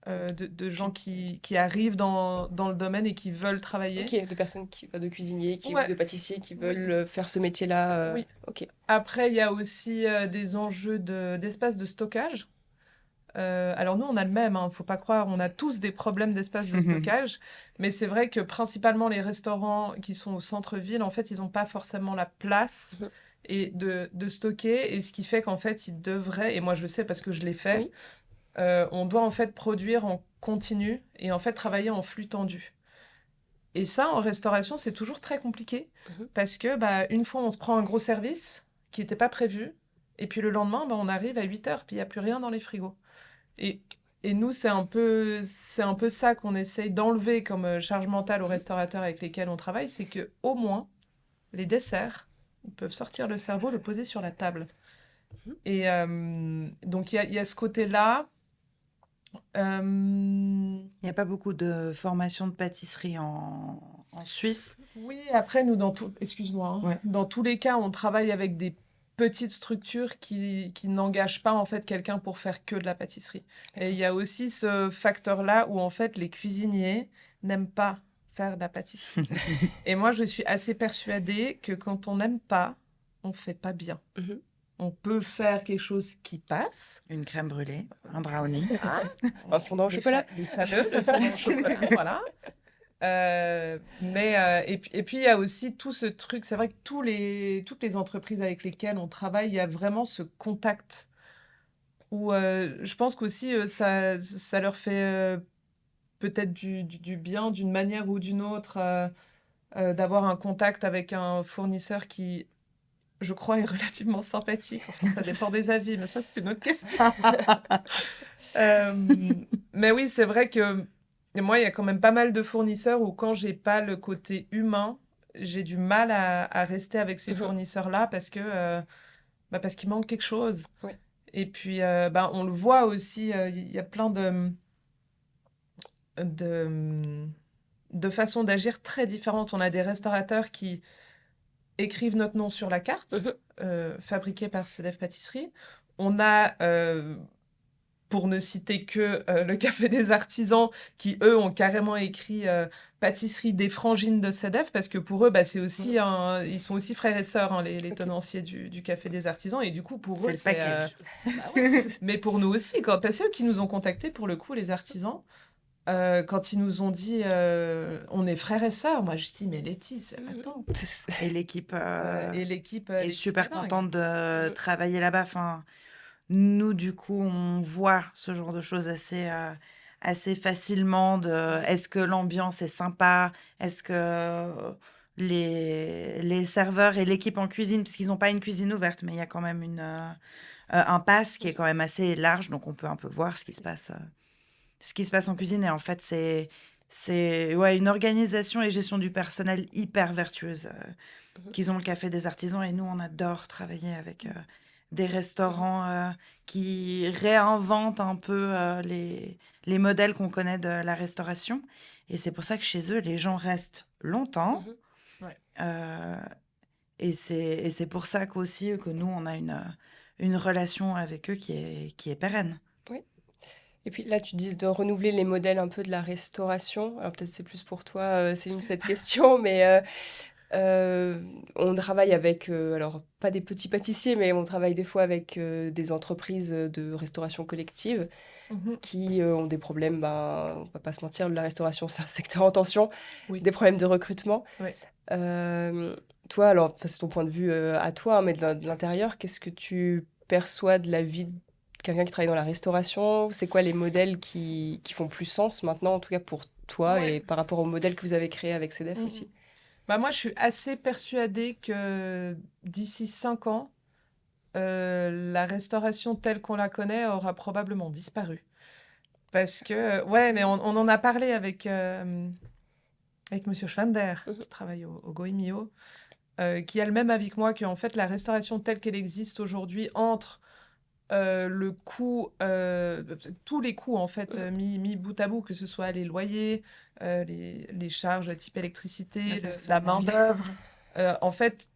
de gens qui arrivent dans le domaine et qui veulent travailler. Ok, de personnes de cuisiniers, Ouais. ou de pâtissiers qui Oui. veulent faire ce métier-là. Oui. Ok. Après, il y a aussi des enjeux d'espace de stockage. Alors nous, on a le même, hein, faut pas croire, on a tous des problèmes d'espace de stockage, mais c'est vrai que principalement les restaurants qui sont au centre-ville, en fait, ils n'ont pas forcément la place et de stocker, et ce qui fait qu'en fait, ils devraient, et moi je sais parce que je l'ai fait, Oui. On doit en fait produire en continu et en fait travailler en flux tendu. Et ça, en restauration, c'est toujours très compliqué parce que une fois, on se prend un gros service qui n'était pas prévu, et puis le lendemain, on arrive à 8 heures, puis il n'y a plus rien dans les frigos. Et nous, c'est un peu ça qu'on essaye d'enlever comme charge mentale aux restaurateurs avec lesquels on travaille, c'est que au moins, les desserts, ils peuvent sortir le cerveau, le poser sur la table. Et donc, il y a ce côté-là. Il n'y a pas beaucoup de formation de pâtisserie en Suisse. Oui, après, nous, excuse-moi, hein, Ouais. dans tous les cas, on travaille avec des petites structures qui n'engagent pas en fait quelqu'un pour faire que de la pâtisserie. Et il y a aussi ce facteur-là où en fait les cuisiniers n'aiment pas faire de la pâtisserie. Et moi, je suis assez persuadée que quand on n'aime pas, on fait pas bien. On peut faire quelque chose qui passe. Une crème brûlée, un brownie. Un fondant au chocolat. Les fameux, le fondant au chocolat, voilà. Et puis il y a aussi tout ce truc, c'est vrai que toutes les entreprises avec lesquelles on travaille, il y a vraiment ce contact où je pense qu'aussi ça leur fait peut-être du bien d'une manière ou d'une autre d'avoir un contact avec un fournisseur qui, je crois, est relativement sympathique. Enfin, ça dépend des avis, mais ça c'est une autre question. Mais oui, c'est vrai que et moi, il y a quand même pas mal de fournisseurs où quand j'ai pas le côté humain, j'ai du mal à rester avec ces fournisseurs-là parce qu'il manque quelque chose. Ouais. Et puis, on le voit aussi, il y a plein de façons d'agir très différentes. On a des restaurateurs qui écrivent notre nom sur la carte, fabriqué par CDF Pâtisserie. On a... pour ne citer que le Café des Artisans, qui, eux, ont carrément écrit pâtisserie des frangines de CEDEF, parce que pour eux, c'est aussi ils sont aussi frères et sœurs, hein, les tenanciers du Café des Artisans, et du coup, pour eux, c'est le package. Ouais. Mais pour nous aussi, c'est eux qui nous ont contactés, pour le coup, les artisans, quand ils nous ont dit on est frères et sœurs. Moi, je dis, mais Letty, attends. Et l'équipe est super dingue. contente de travailler là-bas. Enfin, nous, du coup, on voit ce genre de choses assez facilement. Est-ce que l'ambiance est sympa? Est-ce que les serveurs et l'équipe en cuisine, puisqu'ils n'ont pas une cuisine ouverte, mais il y a quand même un pass qui est quand même assez large, donc on peut un peu voir ce qui se passe en cuisine. Et en fait, c'est une organisation et gestion du personnel hyper vertueuse qu'ils ont le Café des Artisans. Et nous, on adore travailler avec des restaurants qui réinventent un peu les modèles qu'on connaît de la restauration. Et c'est pour ça que chez eux, les gens restent longtemps. Et c'est pour ça qu'aussi que nous, on a une relation avec eux qui est pérenne. Et puis là, tu dis de renouveler les modèles un peu de la restauration. Alors peut-être c'est plus pour toi, Céline, cette question, mais on travaille avec, alors pas des petits pâtissiers, mais on travaille des fois avec des entreprises de restauration collective qui ont des problèmes, on va pas se mentir, la restauration, c'est un secteur en tension, des problèmes de recrutement. Toi, alors ça, c'est ton point de vue à toi, hein, mais de l'intérieur, qu'est-ce que tu perçois de la vie de quelqu'un qui travaille dans la restauration? C'est quoi les modèles qui font plus sens maintenant, en tout cas pour toi, et par rapport au modèle que vous avez créé avec CEDEF aussi? Moi, je suis assez persuadée que d'ici 5 ans, la restauration telle qu'on la connaît aura probablement disparu. Parce que, mais on en a parlé avec Monsieur Schwander, qui travaille au Goemio, qui a le même avis que moi, qu'en fait, la restauration telle qu'elle existe aujourd'hui, entre le coût, tous les coûts en fait mis bout à bout, que ce soit les loyers, les charges type électricité, la main d'œuvre, en fait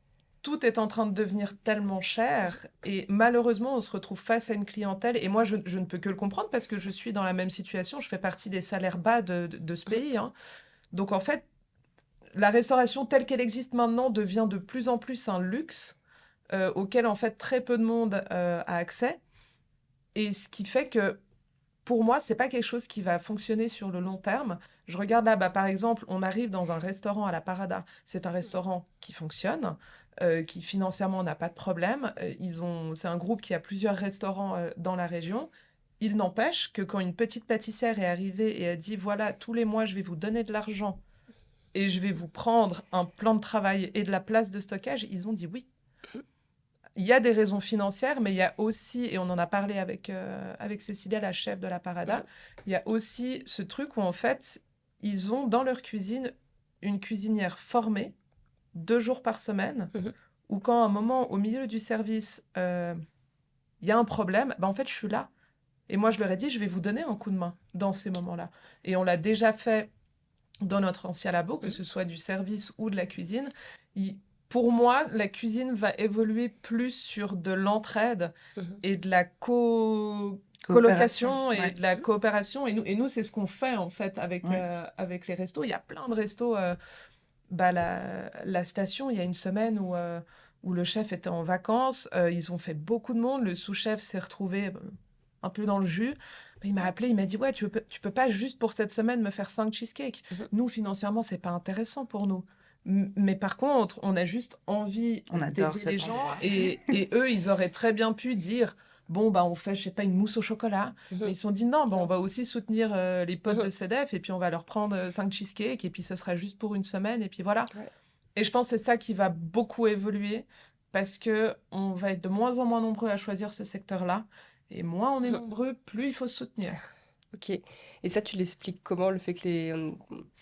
tout est en train de devenir tellement cher et malheureusement, on se retrouve face à une clientèle et moi, je ne peux que le comprendre parce que je suis dans la même situation. Je fais partie des salaires bas de ce pays, hein. Donc, en fait, la restauration telle qu'elle existe maintenant devient de plus en plus un luxe auquel, en fait, très peu de monde a accès. Et ce qui fait que, pour moi, c'est pas quelque chose qui va fonctionner sur le long terme. Je regarde là, par exemple, on arrive dans un restaurant à la Parada. C'est un restaurant qui fonctionne, qui financièrement n'a pas de problème. C'est un groupe qui a plusieurs restaurants dans la région. Il n'empêche que quand une petite pâtissière est arrivée et a dit, voilà, tous les mois, je vais vous donner de l'argent et je vais vous prendre un plan de travail et de la place de stockage, ils ont dit oui. Il y a des raisons financières, mais il y a aussi, et on en a parlé avec Cécilia, la chef de la Parada, il y a aussi ce truc où, en fait, ils ont dans leur cuisine une cuisinière formée 2 jours par semaine, où quand à un moment, au milieu du service, il y a un problème, en fait, je suis là. Et moi, je leur ai dit, je vais vous donner un coup de main dans ces moments-là. Et on l'a déjà fait dans notre ancien labo, que ce soit du service ou de la cuisine. Pour moi, la cuisine va évoluer plus sur de l'entraide et de la colocation et de la coopération. Et nous, c'est ce qu'on fait, en fait, avec les restos. Il y a plein de restos. La station, il y a une semaine où le chef était en vacances. Ils ont fait beaucoup de monde. Le sous-chef s'est retrouvé un peu dans le jus. Il m'a appelé, il m'a dit, ouais, tu peux pas juste pour cette semaine me faire 5 cheesecakes. Nous, financièrement, c'est pas intéressant pour nous. Mais par contre, on a juste envie d'aider les gens. Et eux, ils auraient très bien pu dire, bon, on fait, je sais pas, une mousse au chocolat. Mais ils se sont dit, non, on va aussi soutenir les potes de CEDEF et puis on va leur prendre 5 cheesecakes et puis ce sera juste pour une semaine et puis voilà. Ouais. Et je pense que c'est ça qui va beaucoup évoluer parce qu'on va être de moins en moins nombreux à choisir ce secteur-là. Et moins on est nombreux, plus il faut se soutenir. Ok. Et ça, tu l'expliques comment, le fait que les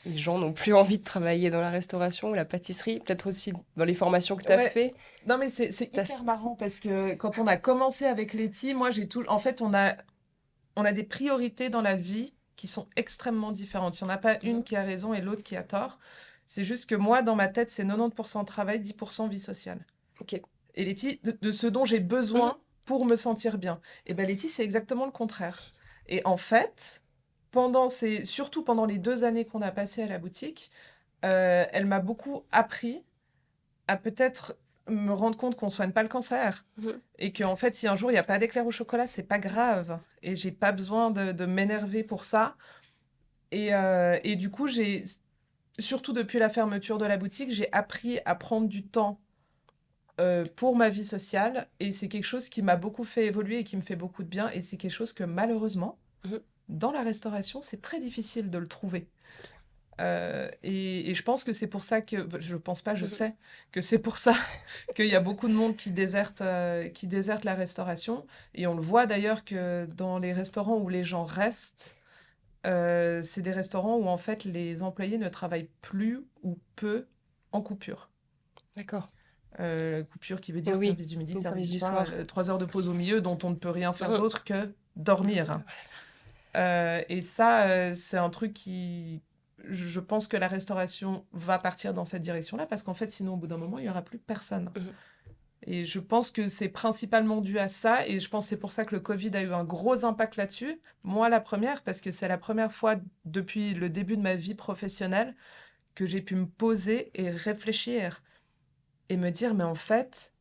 gens n'ont plus envie de travailler dans la restauration ou la pâtisserie, peut-être aussi dans les formations que tu as fait. Non, mais c'est hyper marrant parce que quand on a commencé avec Letty, moi, en fait, on a des priorités dans la vie qui sont extrêmement différentes. Il n'y en a pas une qui a raison et l'autre qui a tort. C'est juste que moi, dans ma tête, c'est 90% travail, 10% vie sociale. Ok. Et Letty, de ce dont j'ai besoin pour me sentir bien. Et bien, Letty, c'est exactement le contraire. Et en fait, surtout pendant les 2 années qu'on a passées à la boutique, elle m'a beaucoup appris à peut-être me rendre compte qu'on ne soigne pas le cancer. Et qu'en fait, si un jour, il n'y a pas d'éclair au chocolat, c'est pas grave. Et j'ai pas besoin de m'énerver pour ça. Et du coup, surtout depuis la fermeture de la boutique, j'ai appris à prendre du temps pour ma vie sociale. Et c'est quelque chose qui m'a beaucoup fait évoluer et qui me fait beaucoup de bien. Et c'est quelque chose que malheureusement, dans la restauration, c'est très difficile de le trouver. Et je pense que c'est pour ça que... Je pense pas, je sais que c'est pour ça qu'il y a beaucoup de monde qui déserte la restauration. Et on le voit d'ailleurs que dans les restaurants où les gens restent, c'est des restaurants où en fait les employés ne travaillent plus ou peu en coupure. D'accord. Coupure qui veut dire service du midi, service du soir, 3 heures de pause au milieu dont on ne peut rien faire d'autre que dormir. Et ça, c'est un truc qui... Je pense que la restauration va partir dans cette direction-là parce qu'en fait, sinon, au bout d'un moment, il n'y aura plus personne. Et je pense que c'est principalement dû à ça. Et je pense que c'est pour ça que le Covid a eu un gros impact là-dessus. Moi, la première, parce que c'est la première fois depuis le début de ma vie professionnelle que j'ai pu me poser et réfléchir et me dire, mais en fait,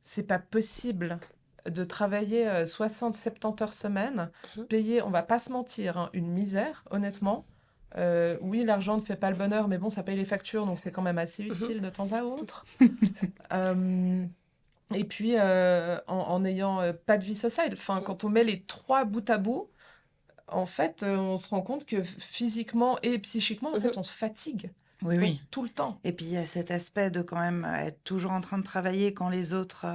c'est pas possible de travailler 60-70 heures semaine, payer, on va pas se mentir, une misère, honnêtement. Oui, l'argent ne fait pas le bonheur, mais bon, ça paye les factures, donc c'est quand même assez utile de temps à autre. Et puis, en n'ayant pas de vie sociale, quand on met les 3 bout à bout, en fait, on se rend compte que physiquement et psychiquement, en fait, on se fatigue. Oui. Tout le temps. Et puis, il y a cet aspect de quand même être toujours en train de travailler quand les autres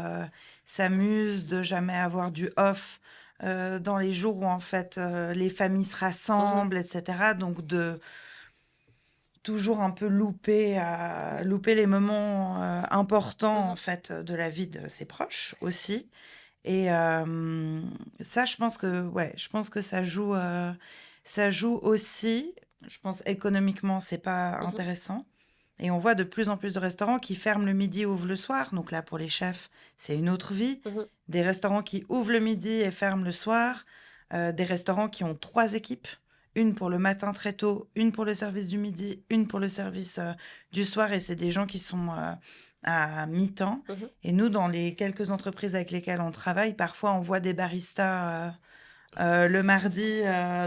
s'amusent, de jamais avoir du off dans les jours où, en fait, les familles se rassemblent, etc. Donc, de toujours un peu louper les moments importants, en fait, de la vie de ses proches aussi. Et ça, je pense que ça joue aussi. Je pense économiquement, c'est pas intéressant. Et on voit de plus en plus de restaurants qui ferment le midi, ouvrent le soir. Donc là, pour les chefs, c'est une autre vie. Des restaurants qui ouvrent le midi et ferment le soir. Des restaurants qui ont 3 équipes. Une pour le matin très tôt, une pour le service du midi, une pour le service du soir. Et c'est des gens qui sont à mi-temps. Et nous, dans les quelques entreprises avec lesquelles on travaille, parfois on voit des baristas le mardi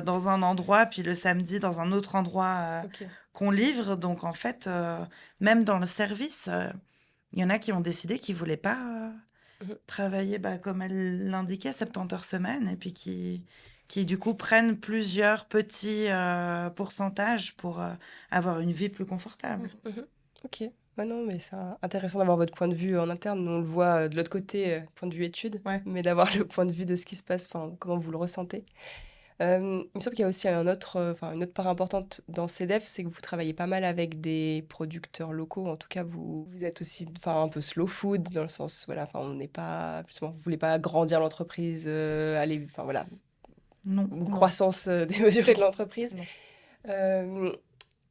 dans un endroit, puis le samedi dans un autre endroit qu'on livre. Donc en fait, même dans le service, il y en a qui ont décidé qu'ils ne voulaient pas travailler, comme elle l'indiquait, 70 heures semaine, et puis qui du coup prennent plusieurs petits pourcentages pour avoir une vie plus confortable. Ok. Ouais, non, mais c'est intéressant d'avoir votre point de vue en interne. Nous, on le voit de l'autre côté, point de vue études, mais d'avoir le point de vue de ce qui se passe, comment vous le ressentez. Il me semble qu'il y a aussi une autre part importante dans CEDEF, c'est que vous travaillez pas mal avec des producteurs locaux. En tout cas, vous êtes aussi un peu slow food, dans le sens, voilà, on n'est pas, justement, vous voulez pas agrandir l'entreprise, Non. une croissance démesurée de l'entreprise.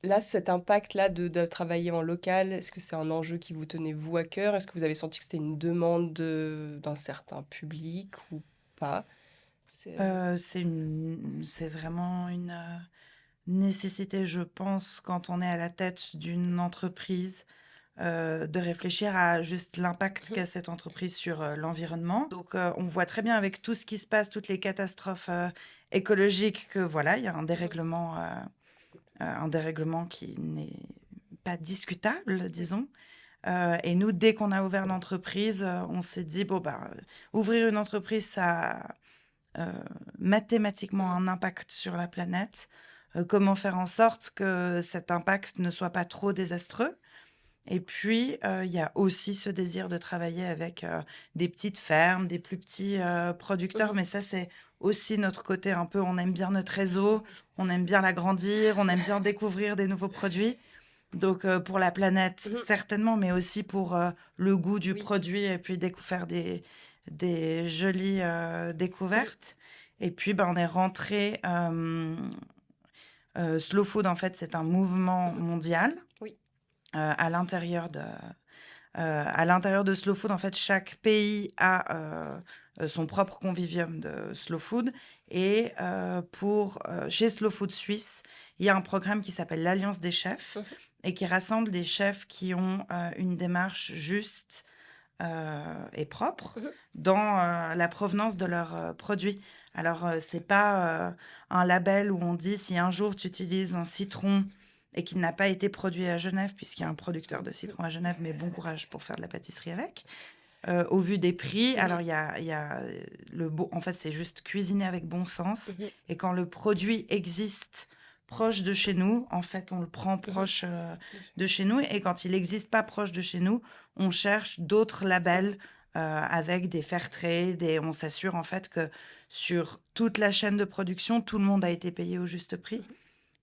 Là, cet impact-là de travailler en local, est-ce que c'est un enjeu qui vous tenait, vous, à cœur? Est-ce que vous avez senti que c'était une demande d'un certain public ou pas? C'est vraiment une nécessité, je pense, quand on est à la tête d'une entreprise, de réfléchir à juste l'impact qu'a cette entreprise sur l'environnement. Donc, on voit très bien avec tout ce qui se passe, toutes les catastrophes écologiques, que voilà, il y a un dérèglement qui n'est pas discutable, disons. Et nous, dès qu'on a ouvert l'entreprise, on s'est dit, ouvrir une entreprise, ça a mathématiquement un impact sur la planète. Comment faire en sorte que cet impact ne soit pas trop désastreux? Et puis, il y a aussi ce désir de travailler avec des petites fermes, des plus petits producteurs. Mais ça, c'est aussi notre côté un peu, on aime bien notre réseau, on aime bien l'agrandir, on aime bien découvrir des nouveaux produits. Donc, pour la planète, certainement, mais aussi pour le goût du produit et puis faire des jolies découvertes. Et puis, on est rentré... Slow Food, en fait, c'est un mouvement mondial. À l'intérieur de Slow Food, en fait, chaque pays a son propre convivium de Slow Food. Et chez Slow Food Suisse, il y a un programme qui s'appelle l'Alliance des chefs et qui rassemble des chefs qui ont une démarche juste et propre dans la provenance de leurs produits. Alors, c'est pas un label où on dit si un jour tu utilises un citron et qu'il n'a pas été produit à Genève, puisqu'il y a un producteur de citron à Genève, mais bon courage pour faire de la pâtisserie avec. Au vu des prix, alors il y a en fait, c'est juste cuisiner avec bon sens. Et quand le produit existe proche de chez nous, en fait, on le prend proche de chez nous. Et quand il n'existe pas proche de chez nous, on cherche d'autres labels avec des fair trade. Et on s'assure en fait que sur toute la chaîne de production, tout le monde a été payé au juste prix.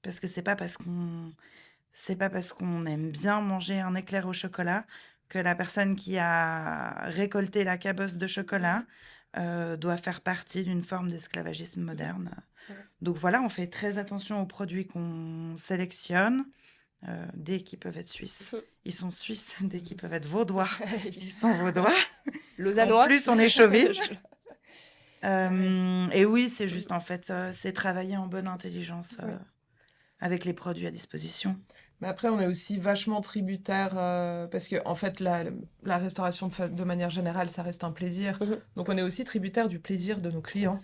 Parce que c'est pas parce qu'on aime bien manger un éclair au chocolat que la personne qui a récolté la cabosse de chocolat doit faire partie d'une forme d'esclavagisme moderne. Donc voilà, on fait très attention aux produits qu'on sélectionne dès qu'ils peuvent être suisses. Ils sont suisses dès qu'ils peuvent être vaudois. Ils sont vaudois. Lausannois. En plus, on est chauvine. Et oui, c'est juste en fait, c'est travailler en bonne intelligence avec les produits à disposition. Mais après, on est aussi vachement tributaire parce que en fait, la restauration de manière générale, ça reste un plaisir. Donc, on est aussi tributaire du plaisir de nos clients.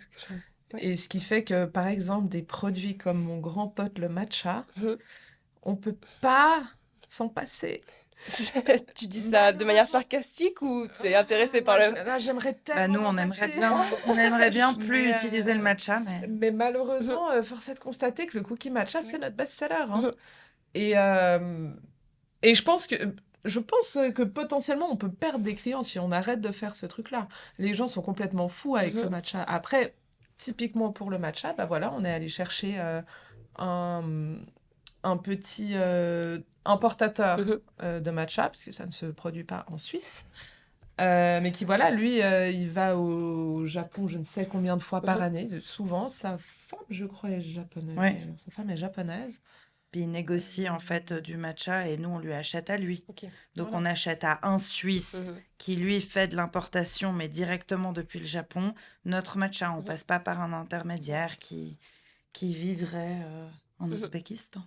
Et ce qui fait que, par exemple, des produits comme mon grand pote, le matcha, on peut pas s'en passer. Tu dis ça de manière sarcastique ou tu es intéressée par le... J'aimerais tellement nous, on aimerait bien plus utiliser le matcha. Mais malheureusement, force est de constater que le cookie matcha, c'est notre best-seller. Hein. Et je pense que potentiellement, on peut perdre des clients si on arrête de faire ce truc-là. Les gens sont complètement fous avec le matcha. Après, typiquement pour le matcha, voilà, on est allé chercher un petit importateur de matcha, parce que ça ne se produit pas en Suisse. Mais qui, voilà, lui, il va au Japon je ne sais combien de fois par année. Souvent, sa femme, je crois, est japonaise. Ouais. Sa femme est japonaise. Puis il négocie en fait du matcha et nous on lui achète à lui. Ok. Donc Voilà. on achète à un Suisse qui lui fait de l'importation mais directement depuis le Japon notre matcha. On passe pas par un intermédiaire qui vivrait en Mhm. Ouzbékistan.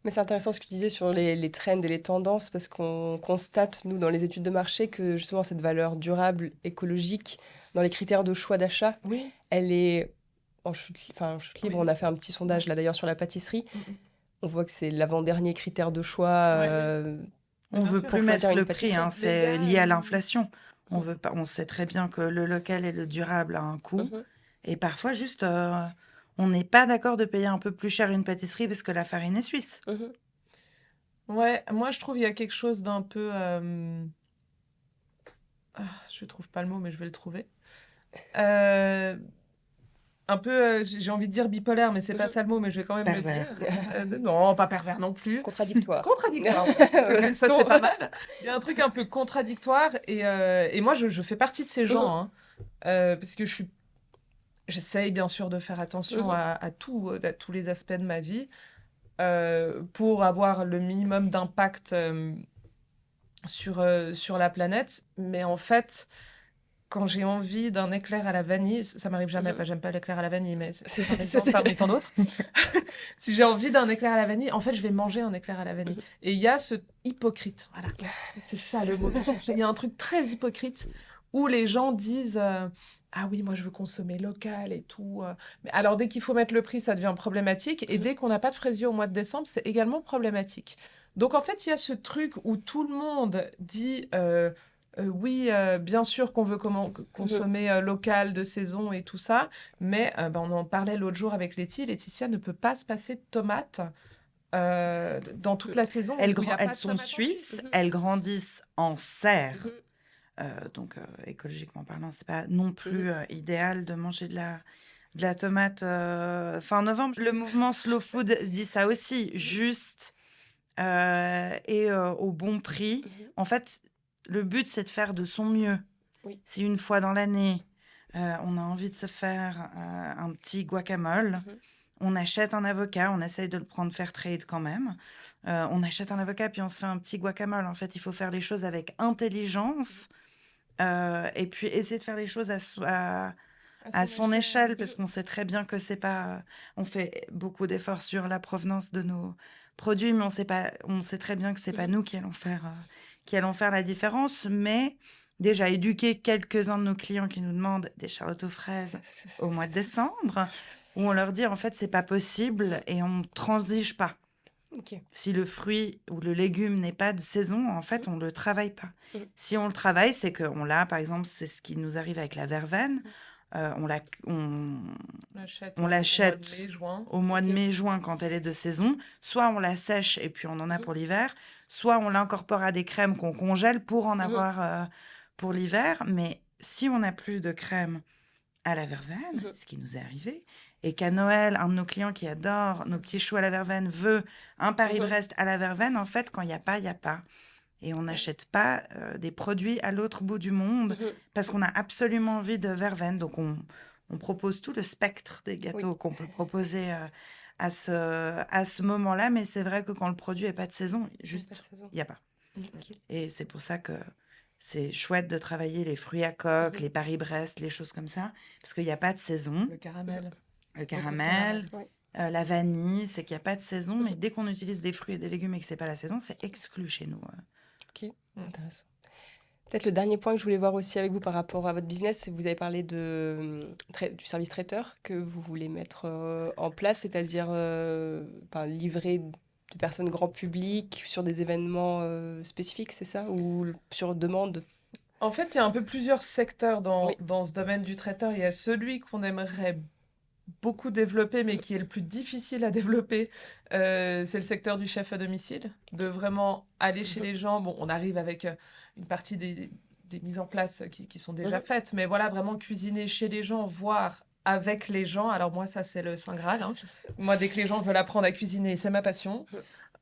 Mais c'est intéressant ce que tu disais sur les trends et les tendances, parce qu'on constate, nous, dans les études de marché, que justement cette valeur durable, écologique, dans les critères de choix d'achat, Oui. elle est en chute libre. Oui. On a fait un petit sondage là d'ailleurs sur la pâtisserie. Mhm. On voit que c'est l'avant-dernier critère de choix On Bien veut sûr. plus pour choisir mettre une le prix, pâtisserie. hein, Les c'est gars, lié à l'inflation. On veut pas, on sait très bien que le local et le durable a un coût. Mhm. Et parfois, juste, on n'est pas d'accord de payer un peu plus cher une pâtisserie parce que la farine est suisse. Mhm. Ouais, moi je trouve il y a quelque chose d'un peu. Je trouve pas le mot, mais je vais le trouver. Un peu, j'ai envie de dire bipolaire, mais c'est pas ça le mot, mais je vais quand même Pervers. le dire. Non, pas pervers non plus. Contradictoire. Contradictoire, ouais, ça, Restons. c'est pas mal. Il y a un truc un peu contradictoire et moi je fais partie de ces gens, hein, parce que j'essaye bien sûr de faire attention à tous les aspects de ma vie pour avoir le minimum d'impact sur la planète. Mais en fait, quand j'ai envie d'un éclair à la vanille, ça m'arrive jamais, j'aime pas l'éclair à la vanille, mais c'est un exemple parmi tant d'autres. Si j'ai envie d'un éclair à la vanille, en fait, je vais manger un éclair à la vanille. Et il y a ce hypocrite, voilà, c'est ça le mot que je cherchais. Il y a un truc très hypocrite où les gens disent ah oui, moi je veux consommer local et tout. Mais alors dès qu'il faut mettre le prix, ça devient problématique. Et dès qu'on n'a pas de fraisier au mois de décembre, c'est également problématique. Donc en fait, il y a ce truc où tout le monde dit oui, bien sûr qu'on veut consommer local, de saison et tout ça, mais on en parlait l'autre jour avec Laetitia ne peut pas se passer de tomates dans toute la saison. Elles, où il y a pas elles de sont tomates en suisses, Suisse. elles grandissent en serre. Donc écologiquement parlant, c'est pas non plus idéal de manger de la tomate fin novembre. Le mouvement Slow Food dit ça aussi, juste et au bon prix. En fait, le but, c'est de faire de son mieux. Oui. Si une fois dans l'année, on a envie de se faire un petit guacamole, on achète un avocat, on essaye de le prendre fair trade quand même. On achète un avocat, puis on se fait un petit guacamole. En fait, il faut faire les choses avec intelligence et puis essayer de faire les choses à son échelle, parce qu'on sait très bien que c'est pas... On fait beaucoup d'efforts sur la provenance de nos produits, mais on sait très bien que c'est pas nous qui allons faire la différence. Mais déjà, éduquer quelques-uns de nos clients qui nous demandent des charlottes aux fraises au mois de décembre, où on leur dit, en fait, c'est pas possible et on transige pas. Ok. Si le fruit ou le légume n'est pas de saison, en fait, on ne le travaille pas. Si on le travaille, c'est qu'on l'a, par exemple, c'est ce qui nous arrive avec la verveine. On l'achète au mois de mai-juin quand elle est de saison. Soit on la sèche et puis on en a pour l'hiver, soit on l'incorpore à des crèmes qu'on congèle pour en avoir pour l'hiver. Mais si on n'a plus de crème à la verveine, ce qui nous est arrivé, et qu'à Noël, un de nos clients qui adore nos petits choux à la verveine veut un Paris-Brest à la verveine, en fait, quand il n'y a pas, il n'y a pas. Et on n'achète pas des produits à l'autre bout du monde parce qu'on a absolument envie de verveine. Donc, on propose tout le spectre des gâteaux qu'on peut proposer à ce moment-là. Mais c'est vrai que quand le produit n'est pas de saison, juste, il n'y a pas. Okay. Et c'est pour ça que c'est chouette de travailler les fruits à coque, les Paris-Brest, les choses comme ça, parce qu'il n'y a pas de saison. Le caramel. La vanille, c'est qu'il n'y a pas de saison, mais dès qu'on utilise des fruits et des légumes et que ce n'est pas la saison, c'est exclu chez nous. Ok, intéressant. Peut-être le dernier point que je voulais voir aussi avec vous par rapport à votre business, c'est que vous avez parlé du service traiteur que vous voulez mettre en place, c'est-à-dire livrer de personnes grand public sur des événements spécifiques, c'est ça? Ou sur demande? En fait, il y a un peu plusieurs secteurs dans ce domaine du traiteur. Il y a celui qu'on aimerait beaucoup développé, mais qui est le plus difficile à développer, c'est le secteur du chef à domicile, de vraiment aller chez les gens. Bon, on arrive avec une partie des mises en place qui sont déjà faites, mais voilà, vraiment cuisiner chez les gens, voire avec les gens. Alors moi, ça, c'est le Saint Graal. Hein. Moi, dès que les gens veulent apprendre à cuisiner, c'est ma passion.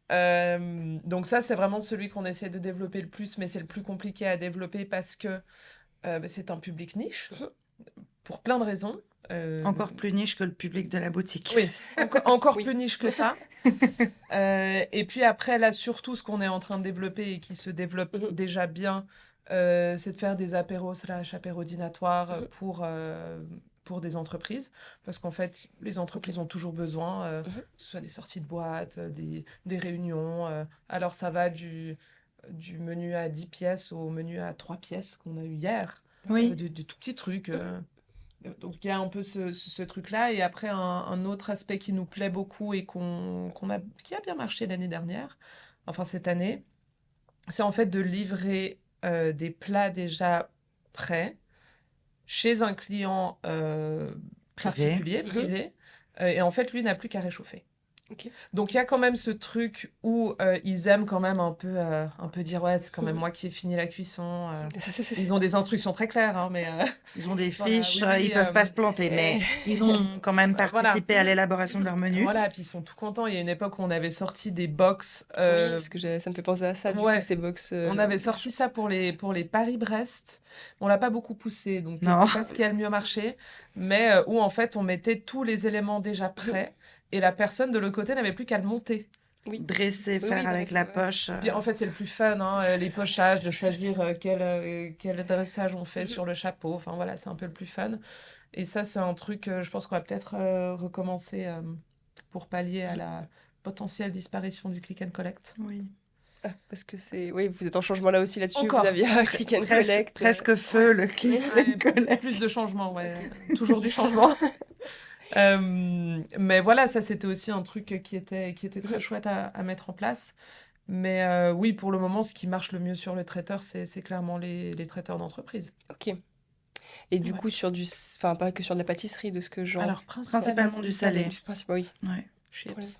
Donc ça, c'est vraiment celui qu'on essaie de développer le plus, mais c'est le plus compliqué à développer parce que c'est un public niche. pour plein de raisons. Encore plus niche que le public de la boutique. Oui, encore Oui. plus niche que ça. Et puis après, là, surtout, ce qu'on est en train de développer et qui se développe déjà bien, c'est de faire des apéros/apéros dînatoires pour des entreprises. Parce qu'en fait, les entreprises ont toujours besoin, que ce soit des sorties de boîte, des réunions. Alors, ça va du menu à 10 pièces au menu à 3 pièces qu'on a eu hier. Oui. Des tout petits trucs. Donc, il y a un peu ce truc-là. Et après, un autre aspect qui nous plaît beaucoup et qui a bien marché l'année dernière, enfin cette année, c'est en fait de livrer des plats déjà prêts chez un client particulier, privé. Et en fait, lui n'a plus qu'à réchauffer. Ok. Donc, il y a quand même ce truc où ils aiment quand même un peu dire, ouais, c'est quand même moi qui ai fini la cuisson. Ils ont des instructions très claires, hein, mais... Ils ont des Voilà, fiches, oui, ils peuvent pas se planter, mais ils ont quand même participé à l'élaboration de leur menu. Voilà, puis ils sont tout contents. Il y a une époque où on avait sorti des box. Oui, parce que ça me fait penser à ça, du ouais. coup, ces box. On avait sorti ça pour les Paris-Brest. On l'a pas beaucoup poussé, donc Non. c'est pas ce qui a le mieux marché. Mais où en fait, on mettait tous les éléments déjà prêts et la personne de l'autre côté n'avait plus qu'à le monter. Oui. Dresser, Oui, faire avec dresser, la ouais. poche. Puis, en fait, c'est le plus fun, hein, les pochages, de choisir quel dressage on fait sur le chapeau. Enfin voilà, c'est un peu le plus fun. Et ça, c'est un truc, je pense qu'on va peut-être recommencer pour pallier à la potentielle disparition du click and collect. Oui. Parce que oui, vous êtes en changement là aussi là-dessus. Encore. Vous aviez un click and collect. Presque feu, le click and collect. Plus de changements, ouais. Toujours du changement. Mais voilà, ça, c'était aussi un truc qui était très chouette à mettre en place. Mais oui, pour le moment, ce qui marche le mieux sur le traiteur, c'est clairement les traiteurs d'entreprise. Ok. Et du Ouais. coup, enfin, pas que sur de la pâtisserie, de ce que j'en... Alors, Principalement du salé. Oui. Ouais. Chips.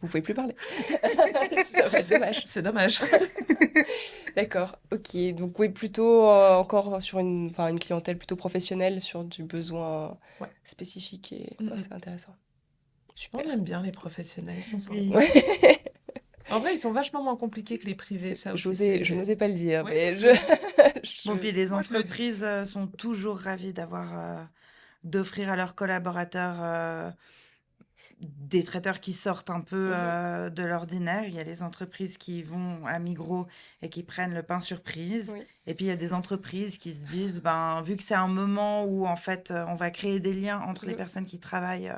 Vous pouvez plus parler. Ça va être dommage. C'est dommage. D'accord, ok. Donc oui, plutôt encore sur une clientèle plutôt professionnelle, sur du besoin spécifique. Et ouais, c'est intéressant. Super. On aime bien les professionnels, ils sont sympas. Oui. Ouais. En vrai, ils sont vachement moins compliqués que les privés. Ça aussi, Je n'osais pas le dire, Ouais. mais Bon, puis les Moi, je le dis. entreprises sont toujours ravies d'offrir à leurs collaborateurs des traiteurs qui sortent un peu de l'ordinaire. Il y a les entreprises qui vont à Migros et qui prennent le pain surprise. Oui. Et puis il y a des entreprises qui se disent, vu que c'est un moment où en fait on va créer des liens entre les personnes qui travaillent,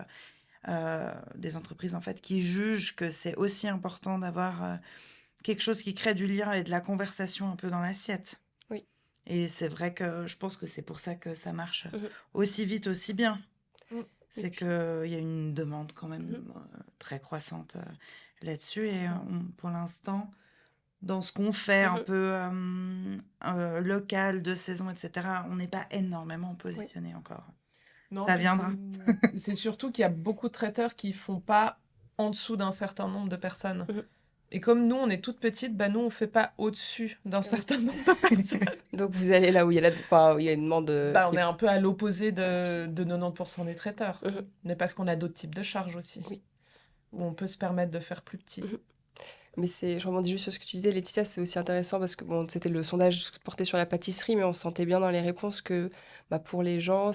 des entreprises en fait qui jugent que c'est aussi important d'avoir quelque chose qui crée du lien et de la conversation un peu dans l'assiette. Oui. Et c'est vrai que je pense que c'est pour ça que ça marche aussi vite, aussi bien. C'est qu'il y a une demande quand même très croissante là-dessus. Et pour l'instant, dans ce qu'on fait un peu local, de saison, etc., on n'est pas énormément positionné encore. Non, Ça puis viendra. C'est surtout qu'il y a beaucoup de traiteurs qui font pas en dessous d'un certain nombre de personnes. Et comme nous, on est toutes petites, nous, on fait pas au-dessus d'un certain nombre de personnes. Donc vous allez là où il y a une demande... On est un peu à l'opposé de 90% des traiteurs. Mais parce qu'on a d'autres types de charges aussi. Oui. Où on peut se permettre de faire plus petit. Mais je rebondis juste sur ce que tu disais, Laetitia, c'est aussi intéressant parce que c'était le sondage porté sur la pâtisserie, mais on sentait bien dans les réponses que pour les gens,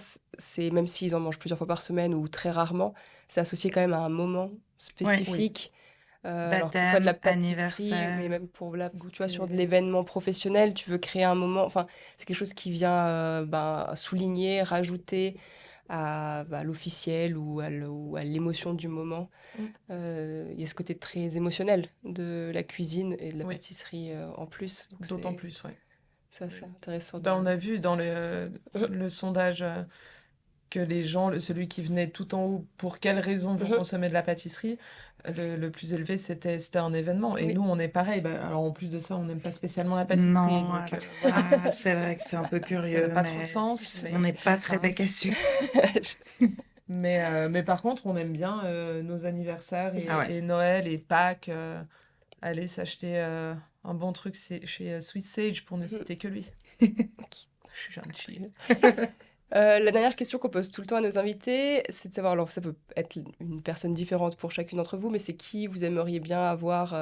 même s'ils en mangent plusieurs fois par semaine ou très rarement, c'est associé quand même à un moment spécifique. Alors que ce soit de la pâtisserie, mais même pour tu vois, sur de l'événement professionnel, tu veux créer un moment, enfin, c'est quelque chose qui vient souligner, rajouter à l'officiel ou à l'émotion du moment. Il y a ce côté très émotionnel de la cuisine et de la pâtisserie en plus. Donc d'autant plus, oui. Ça, c'est intéressant. On a vu dans le sondage que les gens, celui qui venait tout en haut, pour quelles raisons vous consommez de la pâtisserie, le plus élevé, c'était un événement. Et nous, on est pareil. Alors, en plus de ça, on n'aime pas spécialement la pâtisserie. Non, donc, c'est vrai que c'est un peu curieux. Ça n'a pas trop de sens. On n'est pas très bec à sucre. Mais par contre, on aime bien nos anniversaires et Noël et Pâques. Aller s'acheter un bon truc chez Swiss Sage, pour ne citer que lui. Je suis gentille. La dernière question qu'on pose tout le temps à nos invités, c'est de savoir, alors ça peut être une personne différente pour chacune d'entre vous, mais c'est qui vous aimeriez bien avoir,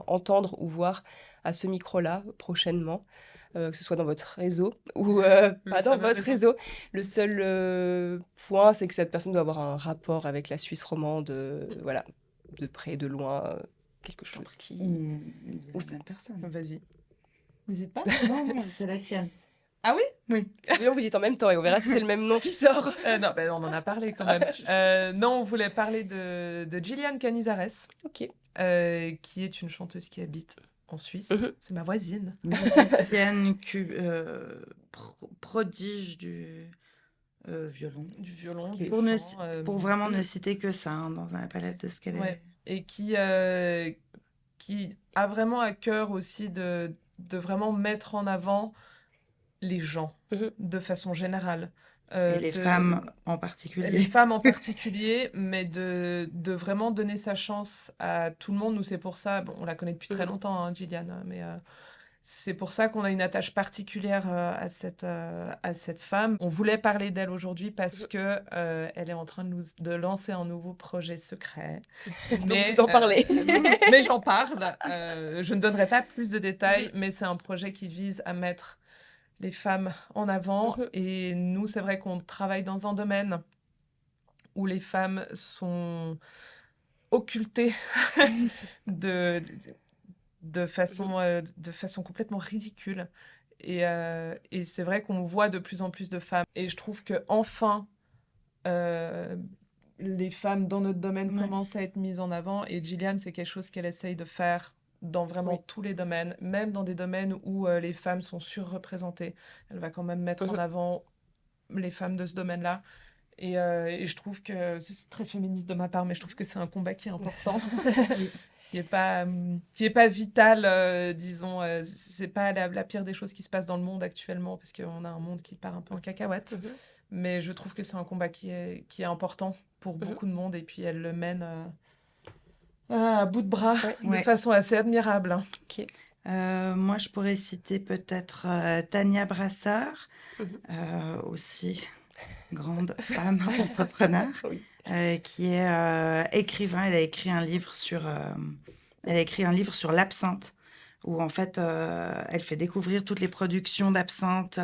entendre ou voir à ce micro-là prochainement, que ce soit dans votre réseau ou pas dans fameux votre réseau. réseau. Le seul point, c'est que cette personne doit avoir un rapport avec la Suisse romande, voilà, de près, de loin, quelque chose qui... Ou c'est- même personne. Vas-y. N'hésite pas. Non, c'est la tienne. Ah oui? Oui. Sinon, vous dites en même temps et on verra si c'est le même nom qui sort. Non, ben, on en a parlé quand même. Non, on voulait parler de Gillian Canizares, Ok. qui est une chanteuse qui habite en Suisse. Mhm. C'est ma voisine. Musicienne, prodige du violon. Du violon, Ok. du Pour, ne, chant, pour vraiment ne citer que ça dans la palette de ce qu'elle ouais. est. Et qui a vraiment à cœur aussi de vraiment mettre en avant les gens Mhm. de façon générale. Et les femmes en particulier. Les femmes en particulier, mais de vraiment donner sa chance à tout le monde. Nous, c'est pour ça, bon, on la connaît depuis très longtemps, hein, Gillian, mais c'est pour ça qu'on a une attache particulière à cette femme. On voulait parler d'elle aujourd'hui parce que elle est en train de lancer un nouveau projet secret. Donc Mais, vous en parlez. mais j'en parle. Je ne donnerai pas plus de détails, mais c'est un projet qui vise à mettre les femmes en avant. Et nous, c'est vrai qu'on travaille dans un domaine où les femmes sont occultées de façon complètement ridicule. Et c'est vrai qu'on voit de plus en plus de femmes. Et je trouve que enfin, les femmes dans notre domaine commencent à être mises en avant. Et Gillian, c'est quelque chose qu'elle essaye de faire dans vraiment tous les domaines, même dans des domaines où les femmes sont surreprésentées. Elle va quand même mettre en avant les femmes de ce domaine-là. Et je trouve que c'est très féministe de ma part, mais je trouve que c'est un combat qui est important, qui est pas vital, disons. C'est pas la pire des choses qui se passe dans le monde actuellement, parce qu'on a un monde qui part un peu en cacahuète. Mais je trouve que c'est un combat qui est important pour beaucoup de monde, et puis elle le mène à bout de bras, de façon assez admirable. Hein. Ok. Moi, je pourrais citer peut-être Tania Brassard, aussi grande femme entrepreneur, qui est écrivain. Elle a écrit un livre sur l'absinthe, où en fait, elle fait découvrir toutes les productions d'absinthe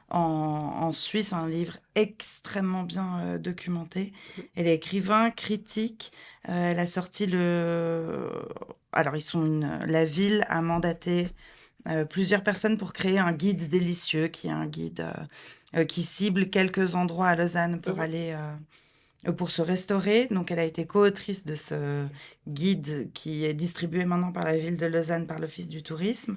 en Suisse, un livre extrêmement bien documenté. Elle est écrivain, critique. Elle a sorti Alors, la ville a mandaté plusieurs personnes pour créer un guide délicieux, qui est un guide qui cible quelques endroits à Lausanne pour pour se restaurer. Donc, elle a été co-autrice de ce guide qui est distribué maintenant par la ville de Lausanne, par l'Office du tourisme.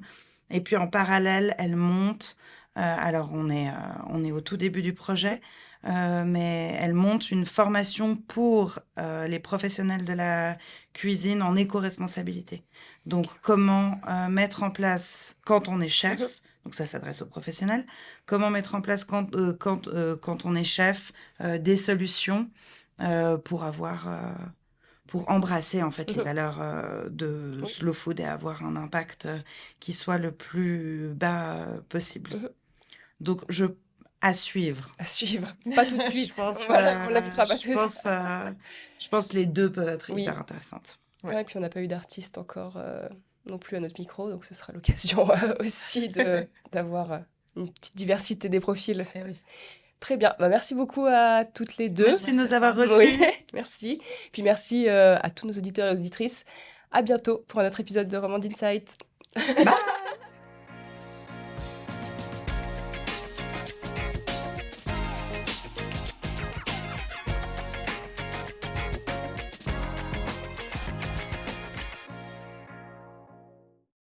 Et puis, en parallèle, elle monte... alors, on est au tout début du projet, mais elle monte une formation pour les professionnels de la cuisine en éco-responsabilité. Donc, comment mettre en place, quand on est chef, donc ça s'adresse aux professionnels, comment mettre en place quand on est chef des solutions pour embrasser en fait les valeurs de slow food et avoir un impact qui soit le plus bas possible. Donc, à suivre. À suivre. Pas tout de suite. Je pense, on l'invitera pas tout de suite. je pense que les deux peuvent être hyper intéressantes. Ouais, et puis on n'a pas eu d'artiste encore non plus à notre micro, donc ce sera l'occasion aussi d'avoir une petite diversité des profils. Eh oui. Très bien. Bah, merci beaucoup à toutes les deux. Merci de nous avoir reçus. Oui, merci. Puis merci à tous nos auditeurs et auditrices. À bientôt pour un autre épisode de Roman d'Insight. Bye.